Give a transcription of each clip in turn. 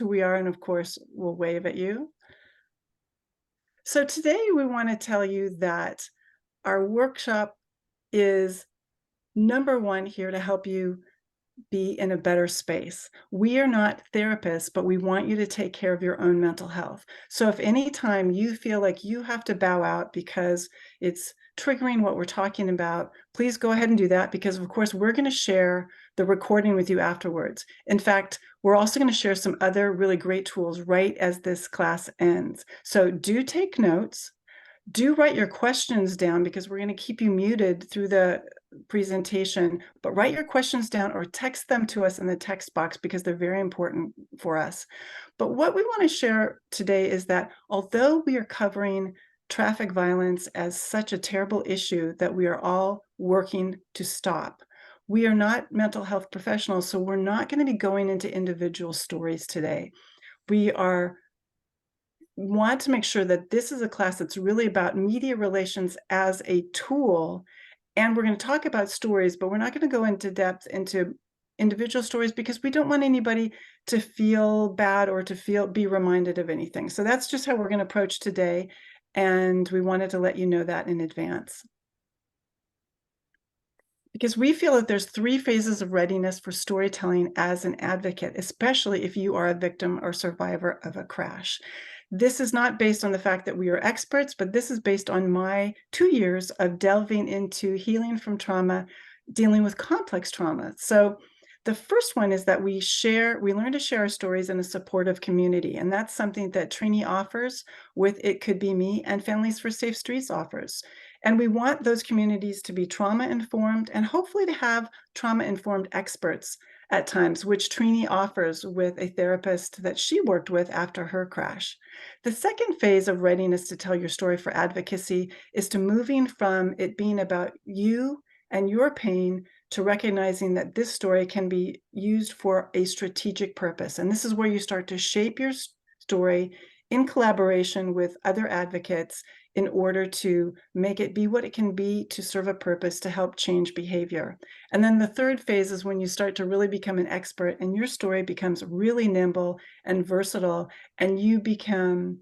who we are, and of course, we'll wave at you. So today we want to tell you that our workshop is number one here to help you be in a better space. We are not therapists, but we want you to take care of your own mental health. So if any time you feel like you have to bow out because it's triggering what we're talking about, please go ahead and do that, because of course we're going to share the recording with you afterwards. In fact, we're also going to share some other really great tools right as this class ends. So do take notes. Do write your questions down, because we're going to keep you muted through the presentation, but write your questions down or text them to us in the text box, because they're very important for us. But what we want to share today is that although we are covering traffic violence as such a terrible issue that we are all working to stop, we are not mental health professionals, so we're not going to be going into individual stories today. We want to make sure that this is a class that's really about media relations as a tool. And we're going to talk about stories, but we're not going to go into depth into individual stories, because we don't want anybody to feel bad or to be reminded of anything. So that's just how we're going to approach today. And we wanted to let you know that in advance, because we feel that there's 3 phases of readiness for storytelling as an advocate, especially if you are a victim or survivor of a crash. This is not based on the fact that we are experts, but this is based on my 2 years of delving into healing from trauma, dealing with complex trauma. So the first one is that we learn to share our stories in a supportive community. And that's something that Trini offers with It Could Be Me, and Families for Safe Streets offers. And we want those communities to be trauma-informed, and hopefully to have trauma-informed experts at times, which Trini offers with a therapist that she worked with after her crash. The second phase of readiness to tell your story for advocacy is to moving from it being about you and your pain to recognizing that this story can be used for a strategic purpose. And this is where you start to shape your story in collaboration with other advocates in order to make it be what it can be, to serve a purpose, to help change behavior. And then the third phase is when you start to really become an expert, and your story becomes really nimble and versatile, and you become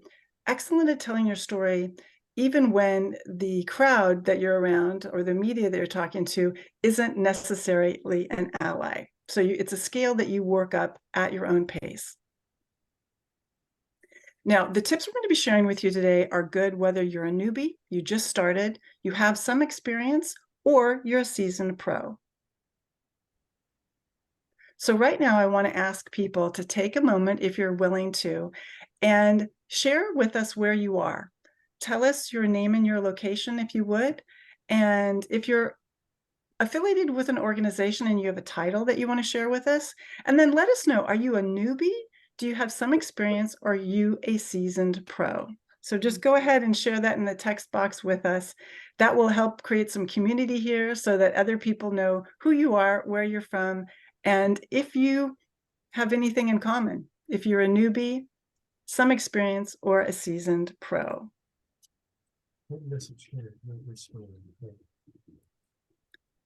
excellent at telling your story, even when the crowd that you're around or the media that you're talking to isn't necessarily an ally. So it's a scale that you work up at your own pace. Now, the tips we're going to be sharing with you today are good whether you're a newbie, you just started, you have some experience, or you're a seasoned pro. So right now, I want to ask people to take a moment, if you're willing to, and share with us where you are. Tell us your name and your location, if you would. And if you're affiliated with an organization and you have a title that you want to share with us, and then let us know, are you a newbie? Do you have some experience, or are you a seasoned pro? So just go ahead and share that in the text box with us. That will help create some community here so that other people know who you are, where you're from, and if you have anything in common, if you're a newbie, some experience, or a seasoned pro.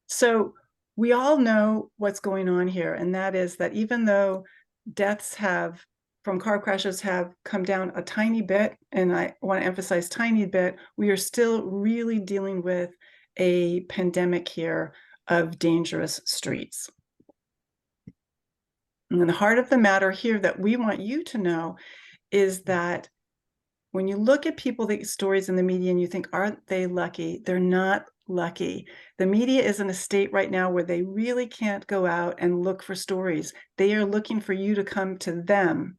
So we all know what's going on here, and that is that even though deaths from car crashes have come down a tiny bit, and I want to emphasize tiny bit, we are still really dealing with a pandemic here of dangerous streets. And the heart of the matter here that we want you to know is that when you look at stories in the media and you think, aren't they lucky? They're not lucky. The media is in a state right now where they really can't go out and look for stories. They are looking for you to come to them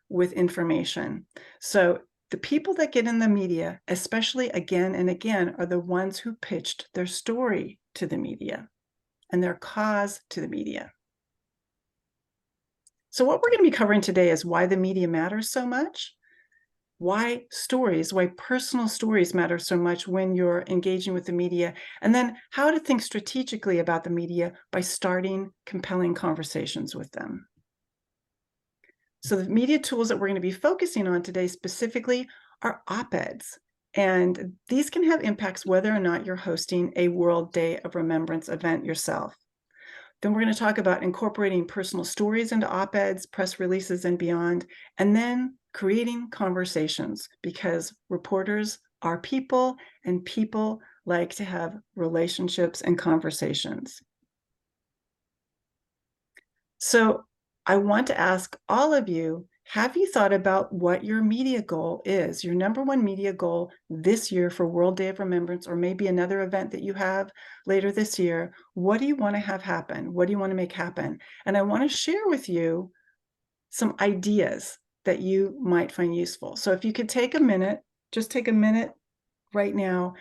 with information. So the people that get in the media, especially again and again, are the ones who pitched their story to the media and their cause to the media. So what we're going to be covering today is why the media matters so much, why personal stories matter so much when you're engaging with the media, and then how to think strategically about the media by starting compelling conversations with them. So the media tools that we're going to be focusing on today specifically are op-eds, and these can have impacts whether or not you're hosting a World Day of Remembrance event yourself. Then we're going to talk about incorporating personal stories into op-eds, press releases, and beyond, and then creating conversations, because reporters are people and people like to have relationships and conversations. So I want to ask all of you, have you thought about what your media goal is, your number one media goal this year for World Day of Remembrance, or maybe another event that you have later this year? What do you want to have happen? What do you want to make happen? And I want to share with you some ideas that you might find useful. So if you could take a minute, just take a minute right now,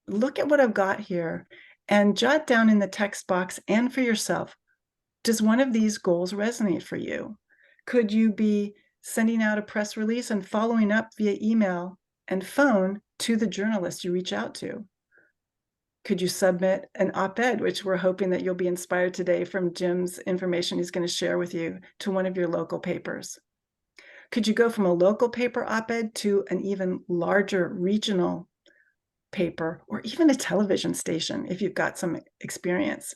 look at what I've got here and jot down in the text box and for yourself, does one of these goals resonate for you? Could you be sending out a press release and following up via email and phone to the journalist you reach out to? Could you submit an op-ed, which we're hoping that you'll be inspired today from Jim's information he's going to share with you, to one of your local papers? Could you go from a local paper op-ed to an even larger regional paper, or even a television station if you've got some experience?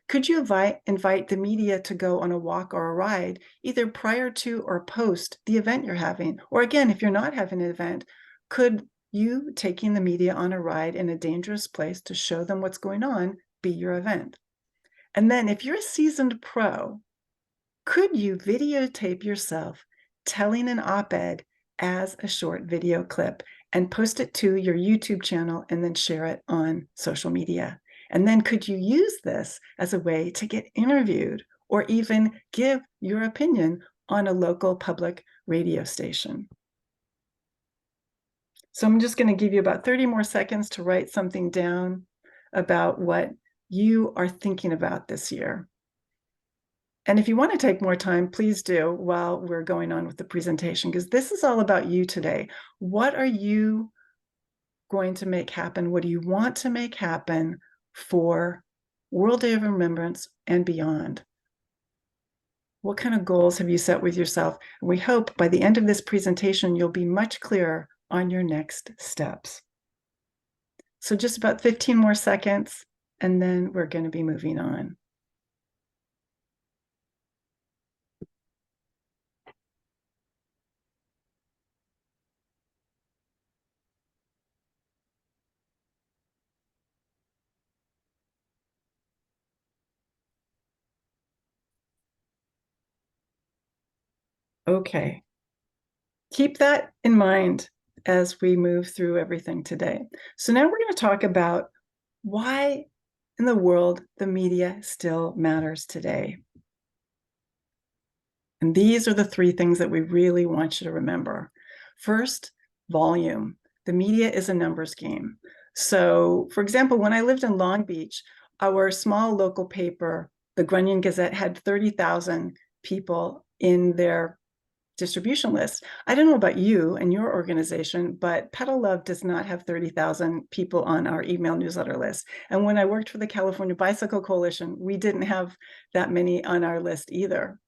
Could you invite the media to go on a walk or a ride, either prior to or post the event you're having? Or again, if you're not having an event, could you taking the media on a ride in a dangerous place to show them what's going on be your event? And then if you're a seasoned pro, could you videotape yourself telling an op-ed as a short video clip and post it to your YouTube channel and then share it on social media? And then could you use this as a way to get interviewed or even give your opinion on a local public radio station? So I'm just going to give you about 30 more seconds to write something down about what you are thinking about this year. And if you want to take more time, please do while we're going on with the presentation, because this is all about you today. What are you going to make happen? What do you want to make happen for World Day of Remembrance and beyond? What kind of goals have you set with yourself? And we hope by the end of this presentation, you'll be much clearer on your next steps. So just about 15 more seconds, and then we're going to be moving on. Okay. Keep that in mind as we move through everything today. So now we're going to talk about why in the world the media still matters today. And these are the three things that we really want you to remember. First, volume. The media is a numbers game. So, for example, when I lived in Long Beach, our small local paper, the Grunion Gazette, had 30,000 people in their distribution list. I don't know about you and your organization, but Pedal Love does not have 30,000 people on our email newsletter list. And when I worked for the California Bicycle Coalition, we didn't have that many on our list either.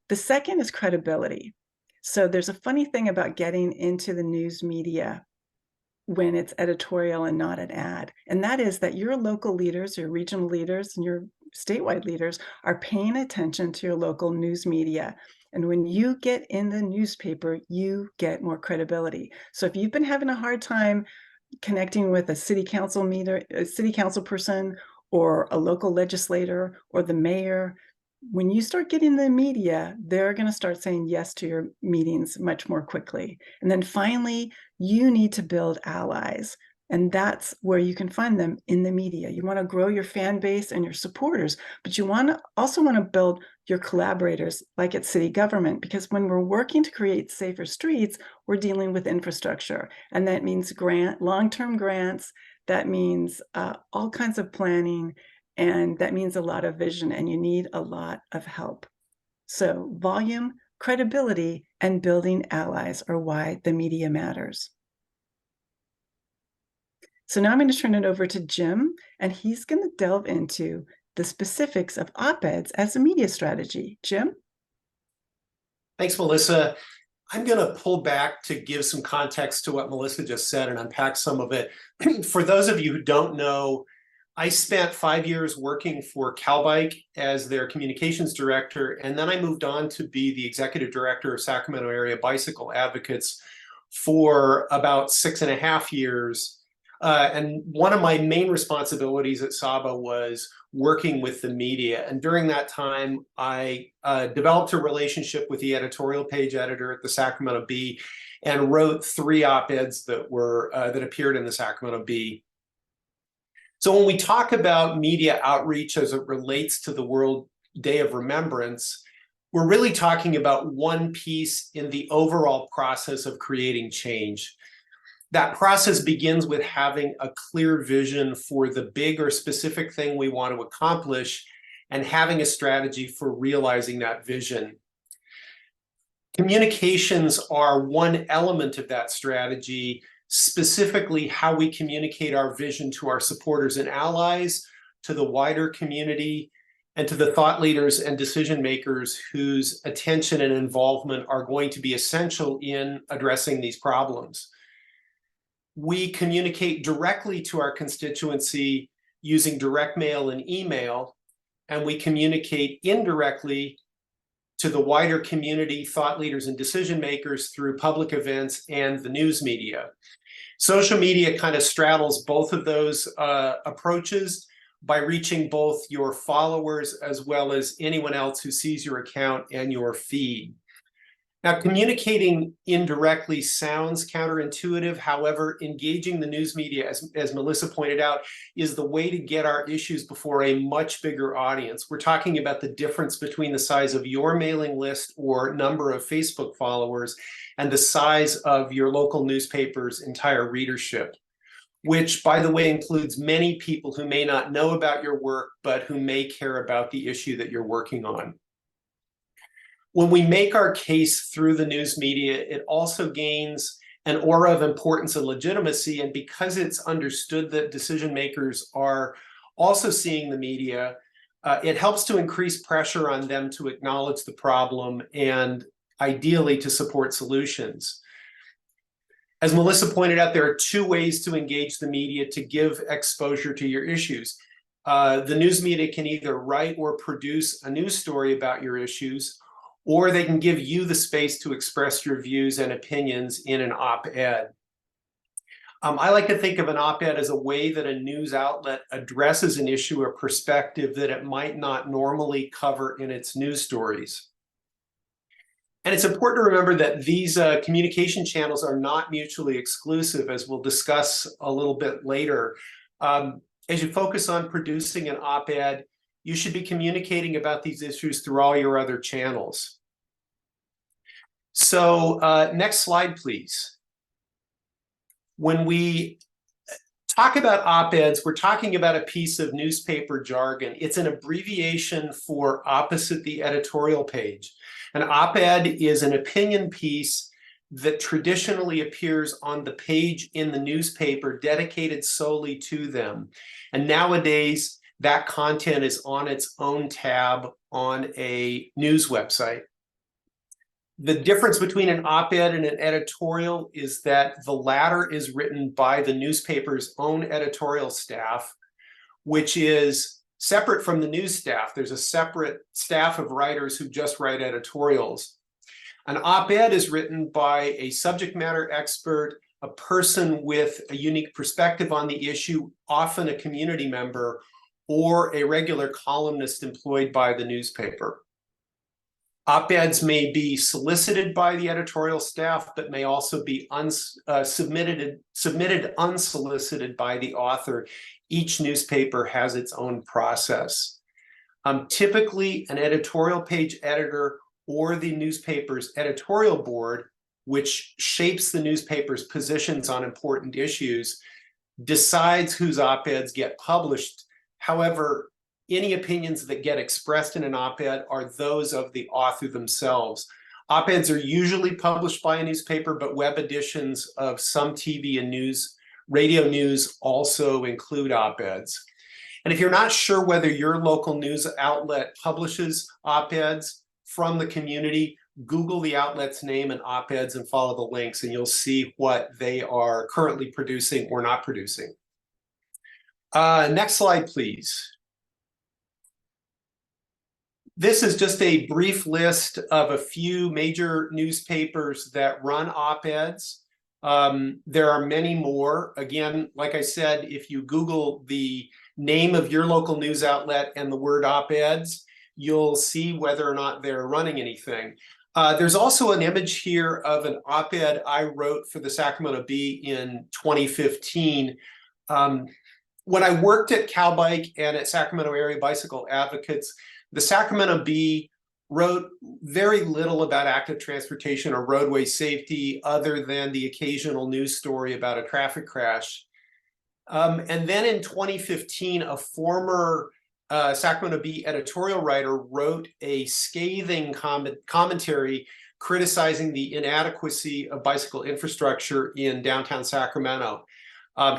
The second is credibility. So there's a funny thing about getting into the news media when it's editorial and not an ad. And that is that your local leaders, your regional leaders, and your statewide leaders are paying attention to your local news media. And when you get in the newspaper, you get more credibility. So if you've been having a hard time connecting with a city council person, or a local legislator, or the mayor, when you start getting the media, they're going to start saying yes to your meetings much more quickly. And then finally, you need to build allies. And that's where you can find them, in the media. You want to grow your fan base and your supporters, but you also want to build your collaborators, like at city government, because when we're working to create safer streets, we're dealing with infrastructure. And that means long-term grants, that means all kinds of planning, and that means a lot of vision, and you need a lot of help. So volume, credibility, and building allies are why the media matters. So now I'm going to turn it over to Jim, and he's going to delve into the specifics of op-eds as a media strategy. Jim? Thanks, Melissa. I'm going to pull back to give some context to what Melissa just said and unpack some of it. For those of you who don't know, I spent 5 years working for Calbike as their communications director, and then I moved on to be the executive director of Sacramento area bicycle advocates for about 6.5 years. And one of my main responsibilities at Saba was working with the media. And during that time, I developed a relationship with the editorial page editor at the Sacramento Bee and wrote 3 op-eds that appeared in the Sacramento Bee. So when we talk about media outreach as it relates to the World Day of Remembrance, we're really talking about one piece in the overall process of creating change. That process begins with having a clear vision for the big or specific thing we want to accomplish and having a strategy for realizing that vision. Communications are one element of that strategy, specifically how we communicate our vision to our supporters and allies, to the wider community, and to the thought leaders and decision makers whose attention and involvement are going to be essential in addressing these problems. We communicate directly to our constituency using direct mail and email, and we communicate indirectly to the wider community, thought leaders, and decision makers through public events and the news media. Social media kind of straddles both of those approaches by reaching both your followers as well as anyone else who sees your account and your feed. Now, communicating indirectly sounds counterintuitive. However, engaging the news media, as Melissa pointed out, is the way to get our issues before a much bigger audience. We're talking about the difference between the size of your mailing list or number of Facebook followers and the size of your local newspaper's entire readership, which, by the way, includes many people who may not know about your work, but who may care about the issue that you're working on. When we make our case through the news media, it also gains an aura of importance and legitimacy. And because it's understood that decision makers are also seeing the media, it helps to increase pressure on them to acknowledge the problem and ideally to support solutions. As Melissa pointed out, there are 2 ways to engage the media to give exposure to your issues. The news media can either write or produce a news story about your issues, or they can give you the space to express your views and opinions in an op-ed. I like to think of an op-ed as a way that a news outlet addresses an issue or perspective that it might not normally cover in its news stories. And it's important to remember that these communication channels are not mutually exclusive, as we'll discuss a little bit later. As you focus on producing an op-ed, you should be communicating about these issues through all your other channels. So next slide, please. When we talk about op-eds, we're talking about a piece of newspaper jargon. It's an abbreviation for opposite the editorial page. An op-ed is an opinion piece that traditionally appears on the page in the newspaper dedicated solely to them. And nowadays, that content is on its own tab on a news website. The difference between an op-ed and an editorial is that the latter is written by the newspaper's own editorial staff, which is separate from the news staff. There's a separate staff of writers who just write editorials. An op-ed is written by a subject matter expert, a person with a unique perspective on the issue, often a community member, or a regular columnist employed by the newspaper. Op-eds may be solicited by the editorial staff, but may also be submitted unsolicited by the author. Each newspaper has its own process. Typically, an editorial page editor or the newspaper's editorial board, which shapes the newspaper's positions on important issues, decides whose op-eds get published. However, any opinions that get expressed in an op-ed are those of the author themselves. Op-eds are usually published by a newspaper, but web editions of some TV and radio news also include op-eds. And if you're not sure whether your local news outlet publishes op-eds from the community, Google the outlet's name and op-eds and follow the links, and you'll see what they are currently producing or not producing. Next slide, please. This is just a brief list of a few major newspapers that run op-eds. There are many more. Again, like I said, if you Google the name of your local news outlet and the word op-eds, you'll see whether or not they're running anything. There's also an image here of an op-ed I wrote for the Sacramento Bee in 2015. When I worked at CalBike and at Sacramento Area Bicycle Advocates, the Sacramento Bee wrote very little about active transportation or roadway safety other than the occasional news story about a traffic crash. And then in 2015, a former Sacramento Bee editorial writer wrote a scathing commentary criticizing the inadequacy of bicycle infrastructure in downtown Sacramento.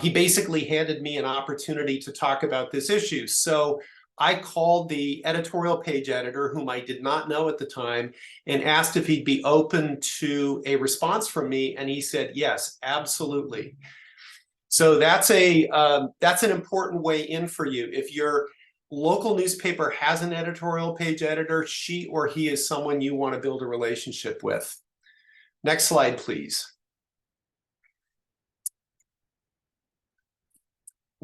He basically handed me an opportunity to talk about this issue. So I called the editorial page editor, whom I did not know at the time, and asked if he'd be open to a response from me. And he said, yes, absolutely. So that's an important way in for you. If your local newspaper has an editorial page editor, she or he is someone you want to build a relationship with. Next slide, please.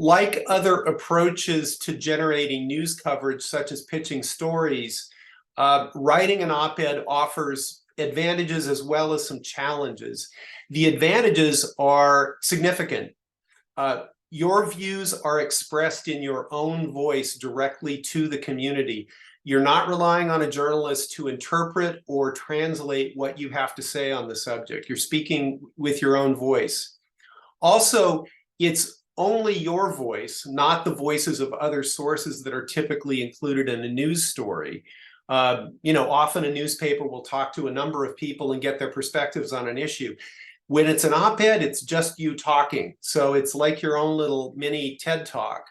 Like other approaches to generating news coverage, such as pitching stories, writing an op-ed offers advantages as well as some challenges. The advantages are significant. Your views are expressed in your own voice directly to the community. You're not relying on a journalist to interpret or translate what you have to say on the subject. You're speaking with your own voice. Also, it's only your voice, not the voices of other sources that are typically included in a news story. Often a newspaper will talk to a number of people and get their perspectives on an issue. When it's an op-ed, it's just you talking. So it's like your own little mini TED Talk.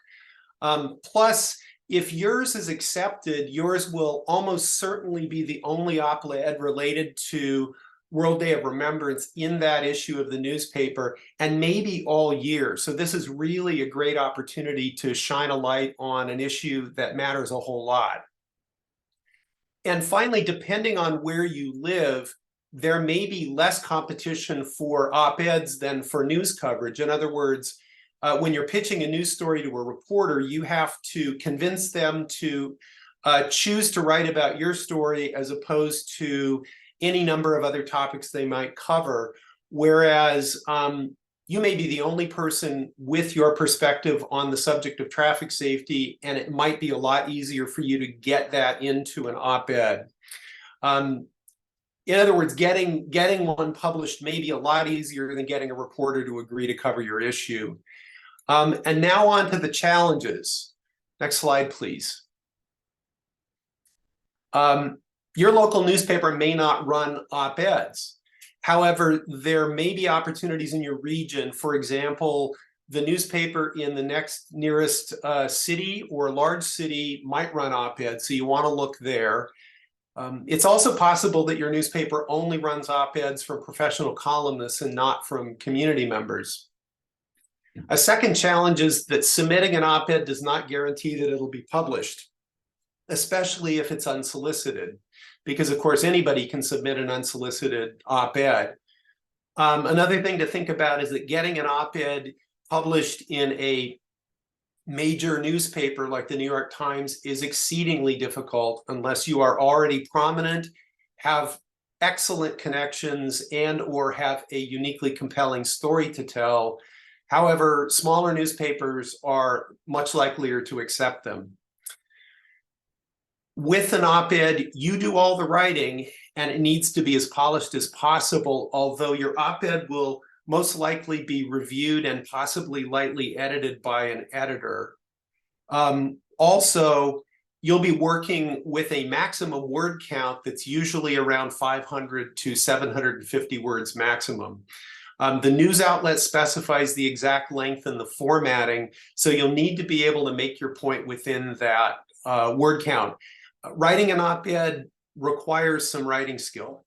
Plus, if yours is accepted, yours will almost certainly be the only op-ed related to World Day of Remembrance in that issue of the newspaper, and maybe all year. So this is really a great opportunity to shine a light on an issue that matters a whole lot. And finally, depending on where you live, there may be less competition for op-eds than for news coverage. In other words, when you're pitching a news story to a reporter, you have to convince them to choose to write about your story as opposed to any number of other topics they might cover, whereas you may be the only person with your perspective on the subject of traffic safety, and it might be a lot easier for you to get that into an op-ed. In other words, getting one published may be a lot easier than getting a reporter to agree to cover your issue. And now on to the challenges. Next slide, please. Your local newspaper may not run op-eds. However, there may be opportunities in your region. For example, the newspaper in the next nearest city or large city might run op-eds, so you want to look there. It's also possible that your newspaper only runs op-eds from professional columnists and not from community members. A second challenge is that submitting an op-ed does not guarantee that it'll be published, especially if it's unsolicited, because of course anybody can submit an unsolicited op-ed. Another thing to think about is that getting an op-ed published in a major newspaper like the New York Times is exceedingly difficult unless you are already prominent, have excellent connections, and or have a uniquely compelling story to tell. However, smaller newspapers are much likelier to accept them. With an op-ed, you do all the writing, and it needs to be as polished as possible, although your op-ed will most likely be reviewed and possibly lightly edited by an editor. Also, you'll be working with a maximum word count that's usually around 500 to 750 words maximum. The news outlet specifies the exact length and the formatting, so you'll need to be able to make your point within that word count. Writing an op-ed requires some writing skill.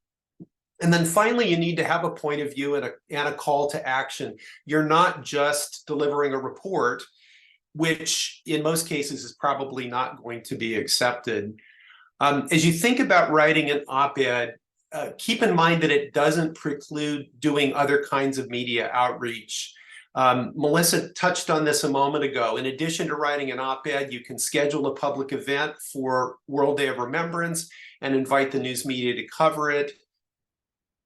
And then finally, you need to have a point of view and a call to action. You're not just delivering a report. which in most cases is probably not going to be accepted. As you think about writing an op-ed, keep in mind that it doesn't preclude doing other kinds of media outreach. Melissa touched on this a moment ago. In addition to writing an op-ed, you can schedule a public event for World Day of Remembrance and invite the news media to cover it.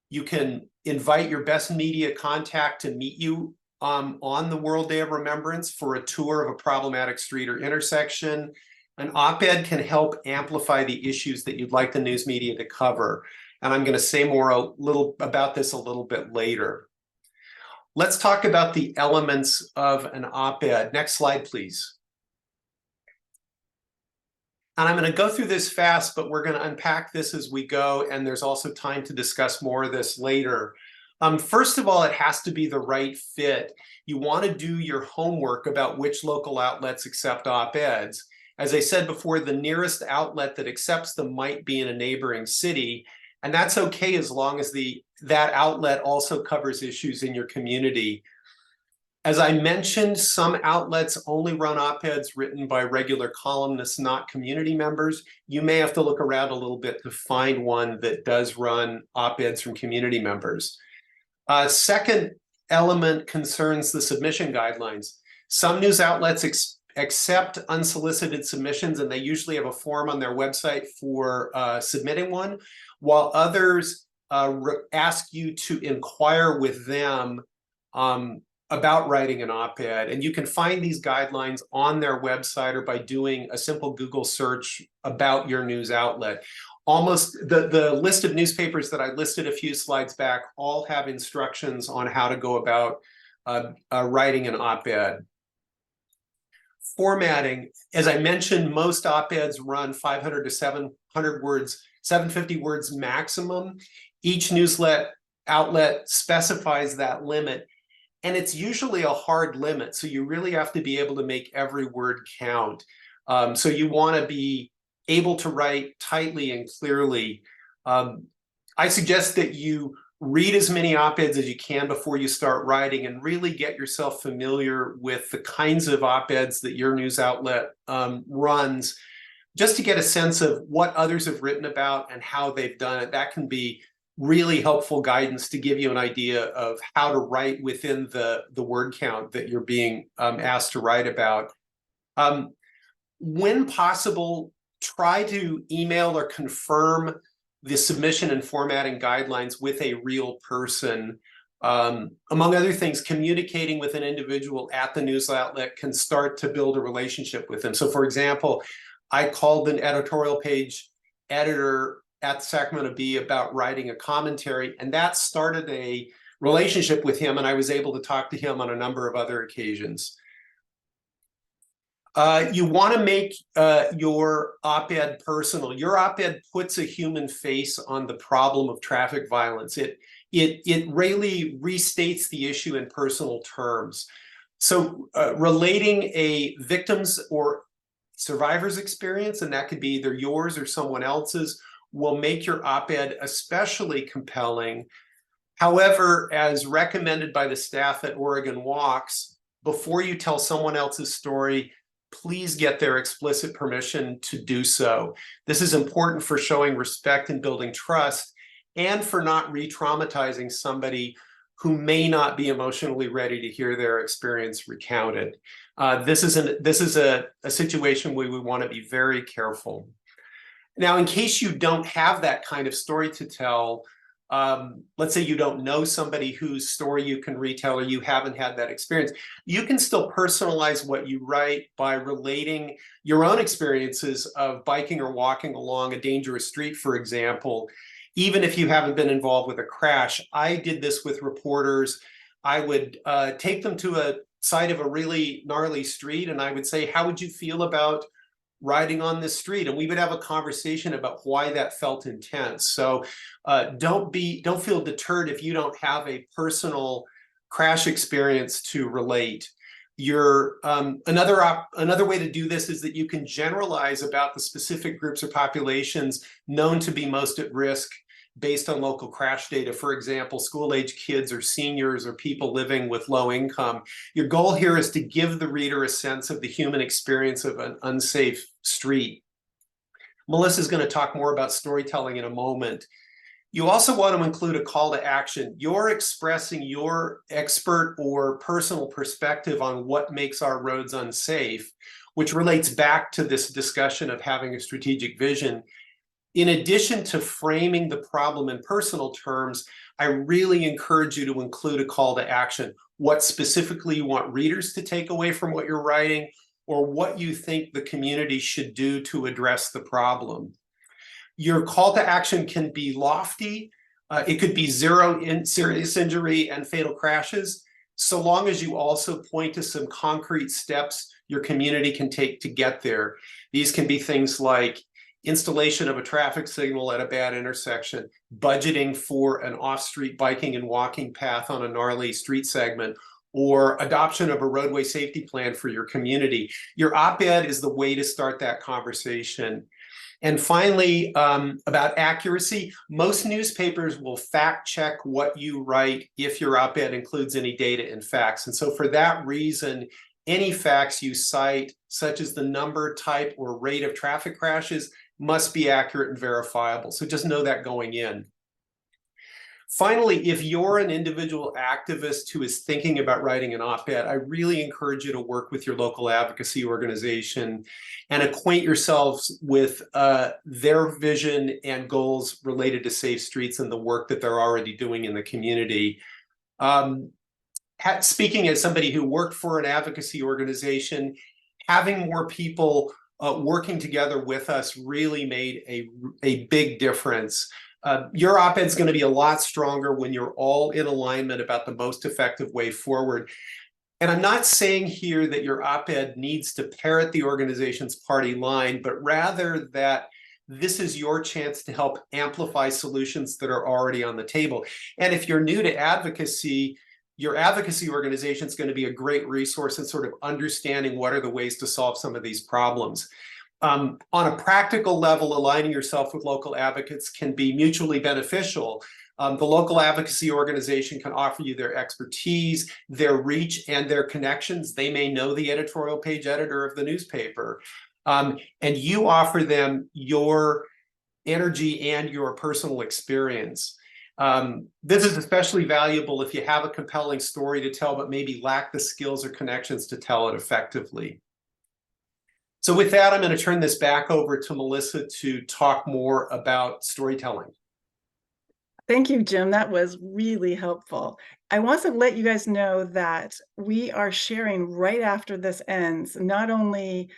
You can invite your best media contact to meet you on the World Day of Remembrance for a tour of a problematic street or intersection. An op-ed can help amplify the issues that you'd like the news media to cover. And I'm going to say more about this a little bit later. Let's talk about the elements of an op-ed. Next slide, please. And I'm going to go through this fast, but we're going to unpack this as we go, and there's also time to discuss more of this later. First of all, it has to be the right fit. You want to do your homework about which local outlets accept op-eds. As I said before, the nearest outlet that accepts them might be in a neighboring city, and that's okay as long as that outlet also covers issues in your community. As I mentioned, some outlets only run op-eds written by regular columnists, not community members. You may have to look around a little bit to find one that does run op-eds from community members. Second element concerns the submission guidelines. Some news outlets accept unsolicited submissions, and they usually have a form on their website for submitting one, while others ask you to inquire with them about writing an op-ed. And you can find these guidelines on their website or by doing a simple Google search about your news outlet. Almost the list of newspapers that I listed a few slides back all have instructions on how to go about writing an op-ed. Formatting, as I mentioned, most op-eds run 500 to 700 words, 750 words maximum. Each newslet outlet specifies that limit, and it's usually a hard limit, so you really have to be able to make every word count. So you want to be able to write tightly and clearly. I suggest that you read as many op-eds as you can before you start writing and really get yourself familiar with the kinds of op-eds that your news outlet runs, just to get a sense of what others have written about and how they've done it. That can be really helpful guidance to give you an idea of how to write within the word count that you're being asked to write about. When possible, try to email or confirm the submission and formatting guidelines with a real person. Among other things, communicating with an individual at the news outlet can start to build a relationship with them. So for example, I called an editorial page editor at the Sacramento Bee about writing a commentary, and that started a relationship with him, and I was able to talk to him on a number of other occasions. You want to make your op-ed personal. Your op-ed puts a human face on the problem of traffic violence. It really restates the issue in personal terms. So relating a victim's or survivor's experience, and that could be either yours or someone else's, will make your op-ed especially compelling. However, as recommended by the staff at Oregon Walks, before you tell someone else's story, please get their explicit permission to do so. This is important for showing respect and building trust, and for not re-traumatizing somebody who may not be emotionally ready to hear their experience recounted. This is a situation where we want to be very careful. Now, in case you don't have that kind of story to tell, let's say you don't know somebody whose story you can retell, or you haven't had that experience, you can still personalize what you write by relating your own experiences of biking or walking along a dangerous street, for example, even if you haven't been involved with a crash. I did this with reporters. I would take them to a side of a really gnarly street, and I would say, how would you feel about riding on this street? And we would have a conversation about why that felt intense. So don't feel deterred if you don't have a personal crash experience to relate. Another way to do this is that you can generalize about the specific groups or populations known to be most at risk based on local crash data, for example, school-age kids or seniors or people living with low income. Your goal here is to give the reader a sense of the human experience of an unsafe street. Melissa's going to talk more about storytelling in a moment. You also want to include a call to action. You're expressing your expert or personal perspective on what makes our roads unsafe, which relates back to this discussion of having a strategic vision. In addition to framing the problem in personal terms, I really encourage you to include a call to action. What specifically you want readers to take away from what you're writing, or what you think the community should do to address the problem. Your call to action can be lofty. It could be zero in serious injury and fatal crashes, so long as you also point to some concrete steps your community can take to get there. These can be things like installation of a traffic signal at a bad intersection, budgeting for an off-street biking and walking path on a gnarly street segment, or adoption of a roadway safety plan for your community. Your op-ed is the way to start that conversation. And finally, about accuracy, most newspapers will fact check what you write if your op-ed includes any data and facts. And so for that reason, any facts you cite, such as the number, type, or rate of traffic crashes, must be accurate and verifiable. So just know that going in. Finally, if you're an individual activist who is thinking about writing an op-ed, I really encourage you to work with your local advocacy organization and acquaint yourselves with their vision and goals related to safe streets and the work that they're already doing in the community. Speaking as somebody who worked for an advocacy organization, having more people working together with us really made a big difference. Your op-ed is going to be a lot stronger when you're all in alignment about the most effective way forward. And I'm not saying here that your op-ed needs to parrot the organization's party line, but rather that this is your chance to help amplify solutions that are already on the table. And if you're new to advocacy, your advocacy organization is going to be a great resource in sort of understanding what are the ways to solve some of these problems. On a practical level, aligning yourself with local advocates can be mutually beneficial. The local advocacy organization can offer you their expertise, their reach, and their connections. They may know the editorial page editor of the newspaper. And you offer them your energy and your personal experience. This is especially valuable if you have a compelling story to tell, but maybe lack the skills or connections to tell it effectively. So with that, I'm going to turn this back over to Melissa to talk more about storytelling. Thank you, Jim. That was really helpful. I want to let you guys know that we are sharing right after this ends, not only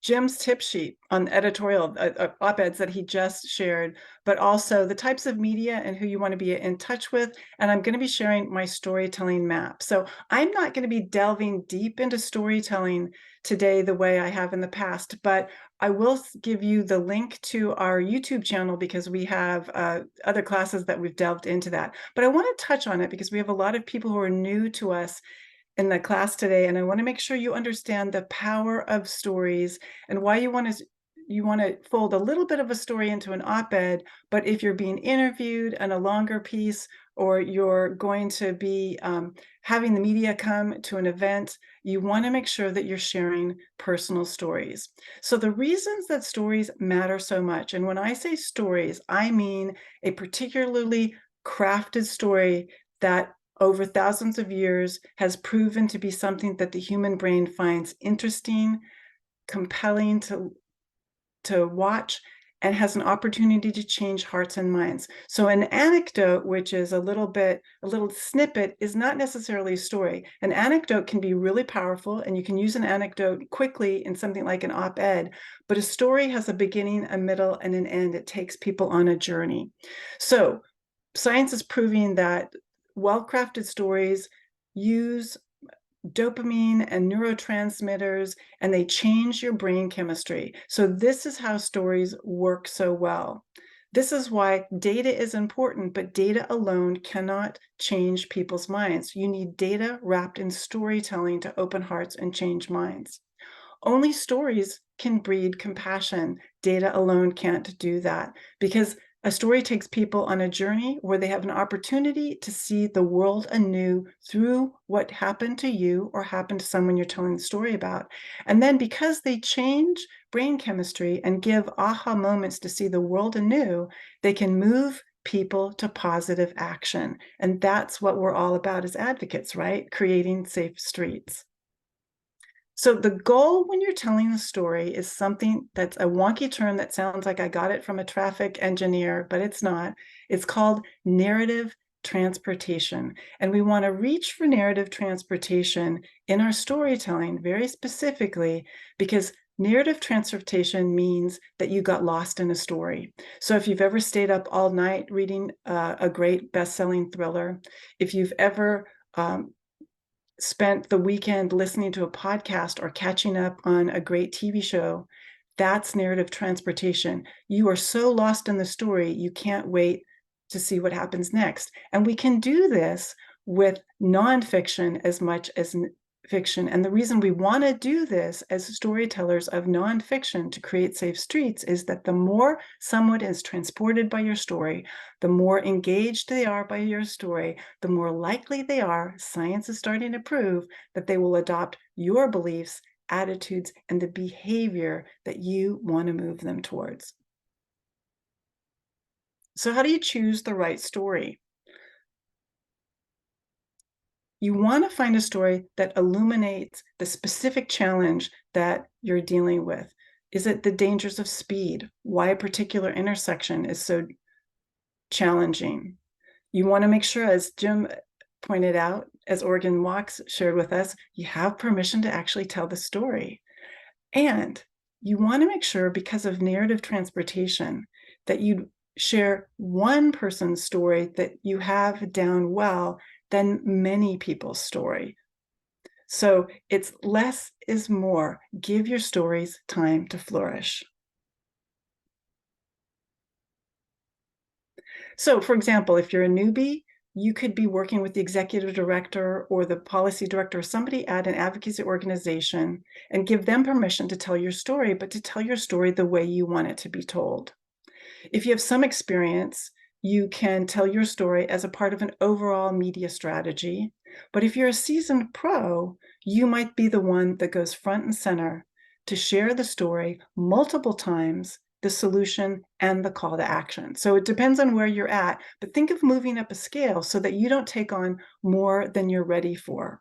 Jim's tip sheet on editorial op-eds that he just shared, but also the types of media and who you want to be in touch with. And I'm going to be sharing my storytelling map. So I'm not going to be delving deep into storytelling today the way I have in the past, but I will give you the link to our YouTube channel because we have other classes that we've delved into that. But I want to touch on it because we have a lot of people who are new to us in the class today, and I want to make sure you understand the power of stories and why you want to fold a little bit of a story into an op-ed, but if you're being interviewed in a longer piece, or you're going to be having the media come to an event, you want to make sure that you're sharing personal stories. So the reasons that stories matter so much, and when I say stories, I mean a particularly crafted story that over thousands of years has proven to be something that the human brain finds interesting, compelling to watch, and has an opportunity to change hearts and minds. So an anecdote, which is a little snippet, is not necessarily a story. An anecdote can be really powerful, and you can use an anecdote quickly in something like an op-ed, but a story has a beginning, a middle, and an end. It takes people on a journey. So science is proving that well-crafted stories use dopamine and neurotransmitters, and they change your brain chemistry. So this is how stories work so well. This is why data is important, but data alone cannot change people's minds. You need data wrapped in storytelling to open hearts and change minds. Only stories can breed compassion, Data alone can't do that, because a story takes people on a journey where they have an opportunity to see the world anew through what happened to you or happened to someone you're telling the story about. And then because they change brain chemistry and give aha moments to see the world anew, they can move people to positive action. And that's what we're all about as advocates, right? Creating safe streets. So the goal when you're telling a story is something that's a wonky term that sounds like I got it from a traffic engineer, but it's not. It's called narrative transportation. And we want to reach for narrative transportation in our storytelling very specifically because narrative transportation means that you got lost in a story. So if you've ever stayed up all night reading a great best-selling thriller, if you've ever spent the weekend listening to a podcast or catching up on a great TV show, that's narrative transportation. You are so lost in the story, you can't wait to see what happens next. And we can do this with nonfiction as much as fiction. And the reason we want to do this as storytellers of nonfiction to create safe streets is that the more someone is transported by your story, the more engaged they are by your story, the more likely they are, science is starting to prove, that they will adopt your beliefs, attitudes, and the behavior that you want to move them towards. So how do you choose the right story? You want to find a story that illuminates the specific challenge that you're dealing with. Is it the dangers of speed? Why a particular intersection is so challenging? You want to make sure, as Jim pointed out, as Oregon Walks shared with us, you have permission to actually tell the story. And you want to make sure, because of narrative transportation, that you share one person's story that you have down well than many people's story. So it's less is more. Give your stories time to flourish. So, for example, if you're a newbie, you could be working with the executive director or the policy director or somebody at an advocacy organization and give them permission to tell your story, but to tell your story the way you want it to be told. If you have some experience, you can tell your story as a part of an overall media strategy. But if you're a seasoned pro, you might be the one that goes front and center to share the story multiple times, the solution, and the call to action. So it depends on where you're at, but think of moving up a scale so that you don't take on more than you're ready for.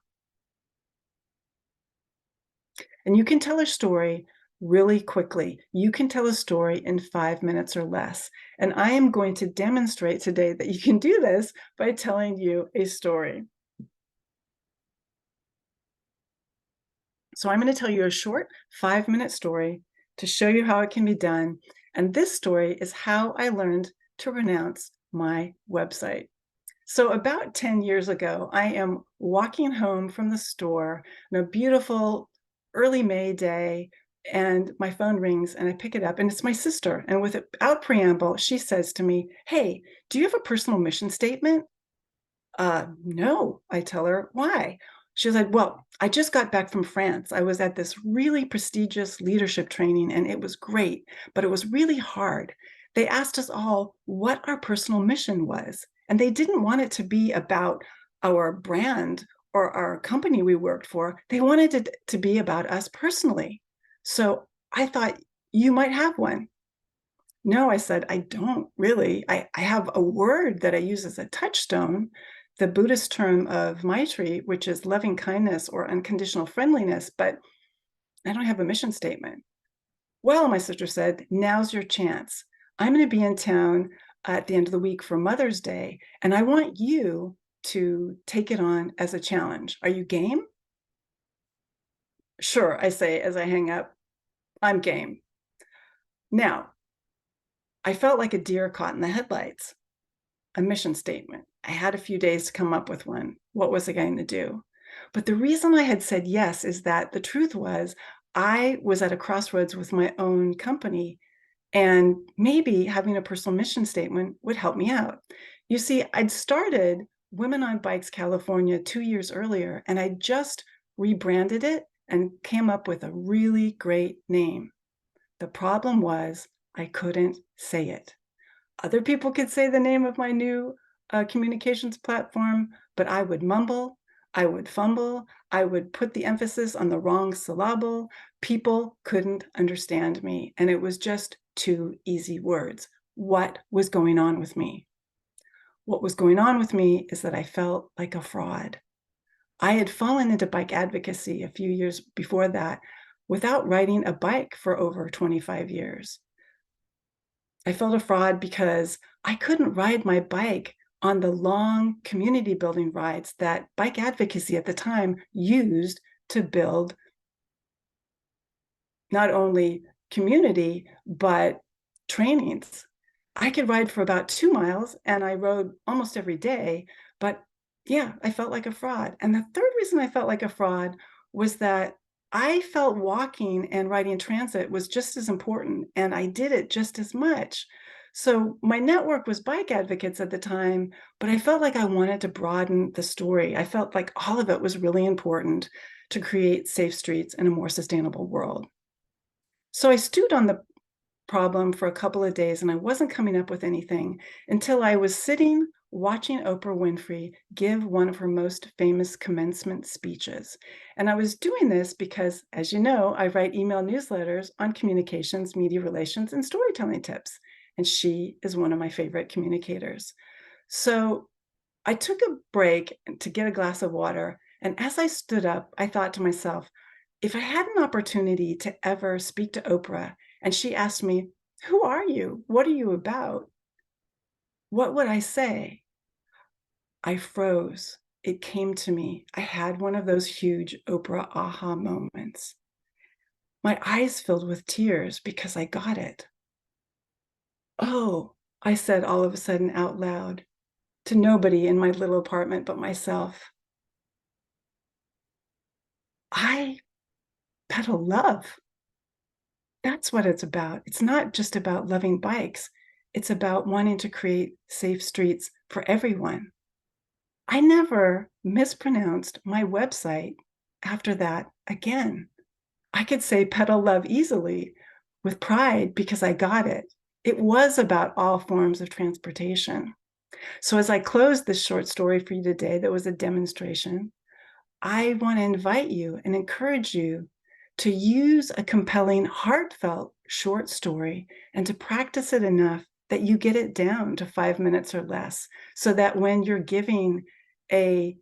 And you can tell a story really quickly. You can tell a story in 5 minutes or less. And I am going to demonstrate today that you can do this by telling you a story. So I'm going to tell you a short 5-minute story to show you how it can be done. And this story is how I learned to renounce my website. So about 10 years ago, I am walking home from the store on a beautiful early May day, and my phone rings and I pick it up and it's my sister. And without preamble, she says to me, "Hey, do you have a personal mission statement?" No, I tell her. Why? She was like, "Well, I just got back from France. I was at this really prestigious leadership training and it was great, but it was really hard. They asked us all what our personal mission was, and they didn't want it to be about our brand or our company we worked for. They wanted it to be about us personally. So I thought you might have one." "No," I said, "I don't really. I have a word that I use as a touchstone, the Buddhist term of Maitri, which is loving kindness or unconditional friendliness, but I don't have a mission statement." "Well," my sister said, "now's your chance. I'm going to be in town at the end of the week for Mother's Day, and I want you to take it on as a challenge. Are you game?" "Sure," I say as I hang up. "I'm game." Now, I felt like a deer caught in the headlights. A mission statement. I had a few days to come up with one. What was I going to do? But the reason I had said yes is that the truth was I was at a crossroads with my own company, and maybe having a personal mission statement would help me out. You see, I'd started Women on Bikes California 2 years earlier, and I just rebranded it and came up with a really great name. The problem was I couldn't say it. Other people could say the name of my new communications platform, but I would mumble, I would fumble, I would put the emphasis on the wrong syllable. People couldn't understand me, and it was just two easy words. What was going on with me? What was going on with me is that I felt like a fraud. I had fallen into bike advocacy a few years before that without riding a bike for over 25 years. I felt a fraud because I couldn't ride my bike on the long community building rides that bike advocacy at the time used to build not only community, but trainings. I could ride for about 2 miles, and I rode almost every day, but yeah, I felt like a fraud. And the third reason I felt like a fraud was that I felt walking and riding transit was just as important, and I did it just as much. So my network was bike advocates at the time, but I felt like I wanted to broaden the story. I felt like all of it was really important to create safe streets and a more sustainable world. So I stewed on the problem for a couple of days, and I wasn't coming up with anything until I was sitting watching Oprah Winfrey give one of her most famous commencement speeches. And I was doing this because, as you know, I write email newsletters on communications, media relations, and storytelling tips. And she is one of my favorite communicators. So I took a break to get a glass of water. And as I stood up, I thought to myself, if I had an opportunity to ever speak to Oprah and she asked me, "Who are you? What are you about?" What would I say? I froze. It came to me. I had one of those huge Oprah aha moments. My eyes filled with tears because I got it. "Oh," I said all of a sudden out loud to nobody in my little apartment but myself. "I peddle love. That's what it's about. It's not just about loving bikes. It's about wanting to create safe streets for everyone." I never mispronounced my website after that again. I could say pedal love easily with pride because I got it. It was about all forms of transportation. So as I close this short story for you today, that was a demonstration, I want to invite you and encourage you to use a compelling, heartfelt short story and to practice it enough that you get it down to 5 minutes or less, so that when you're giving a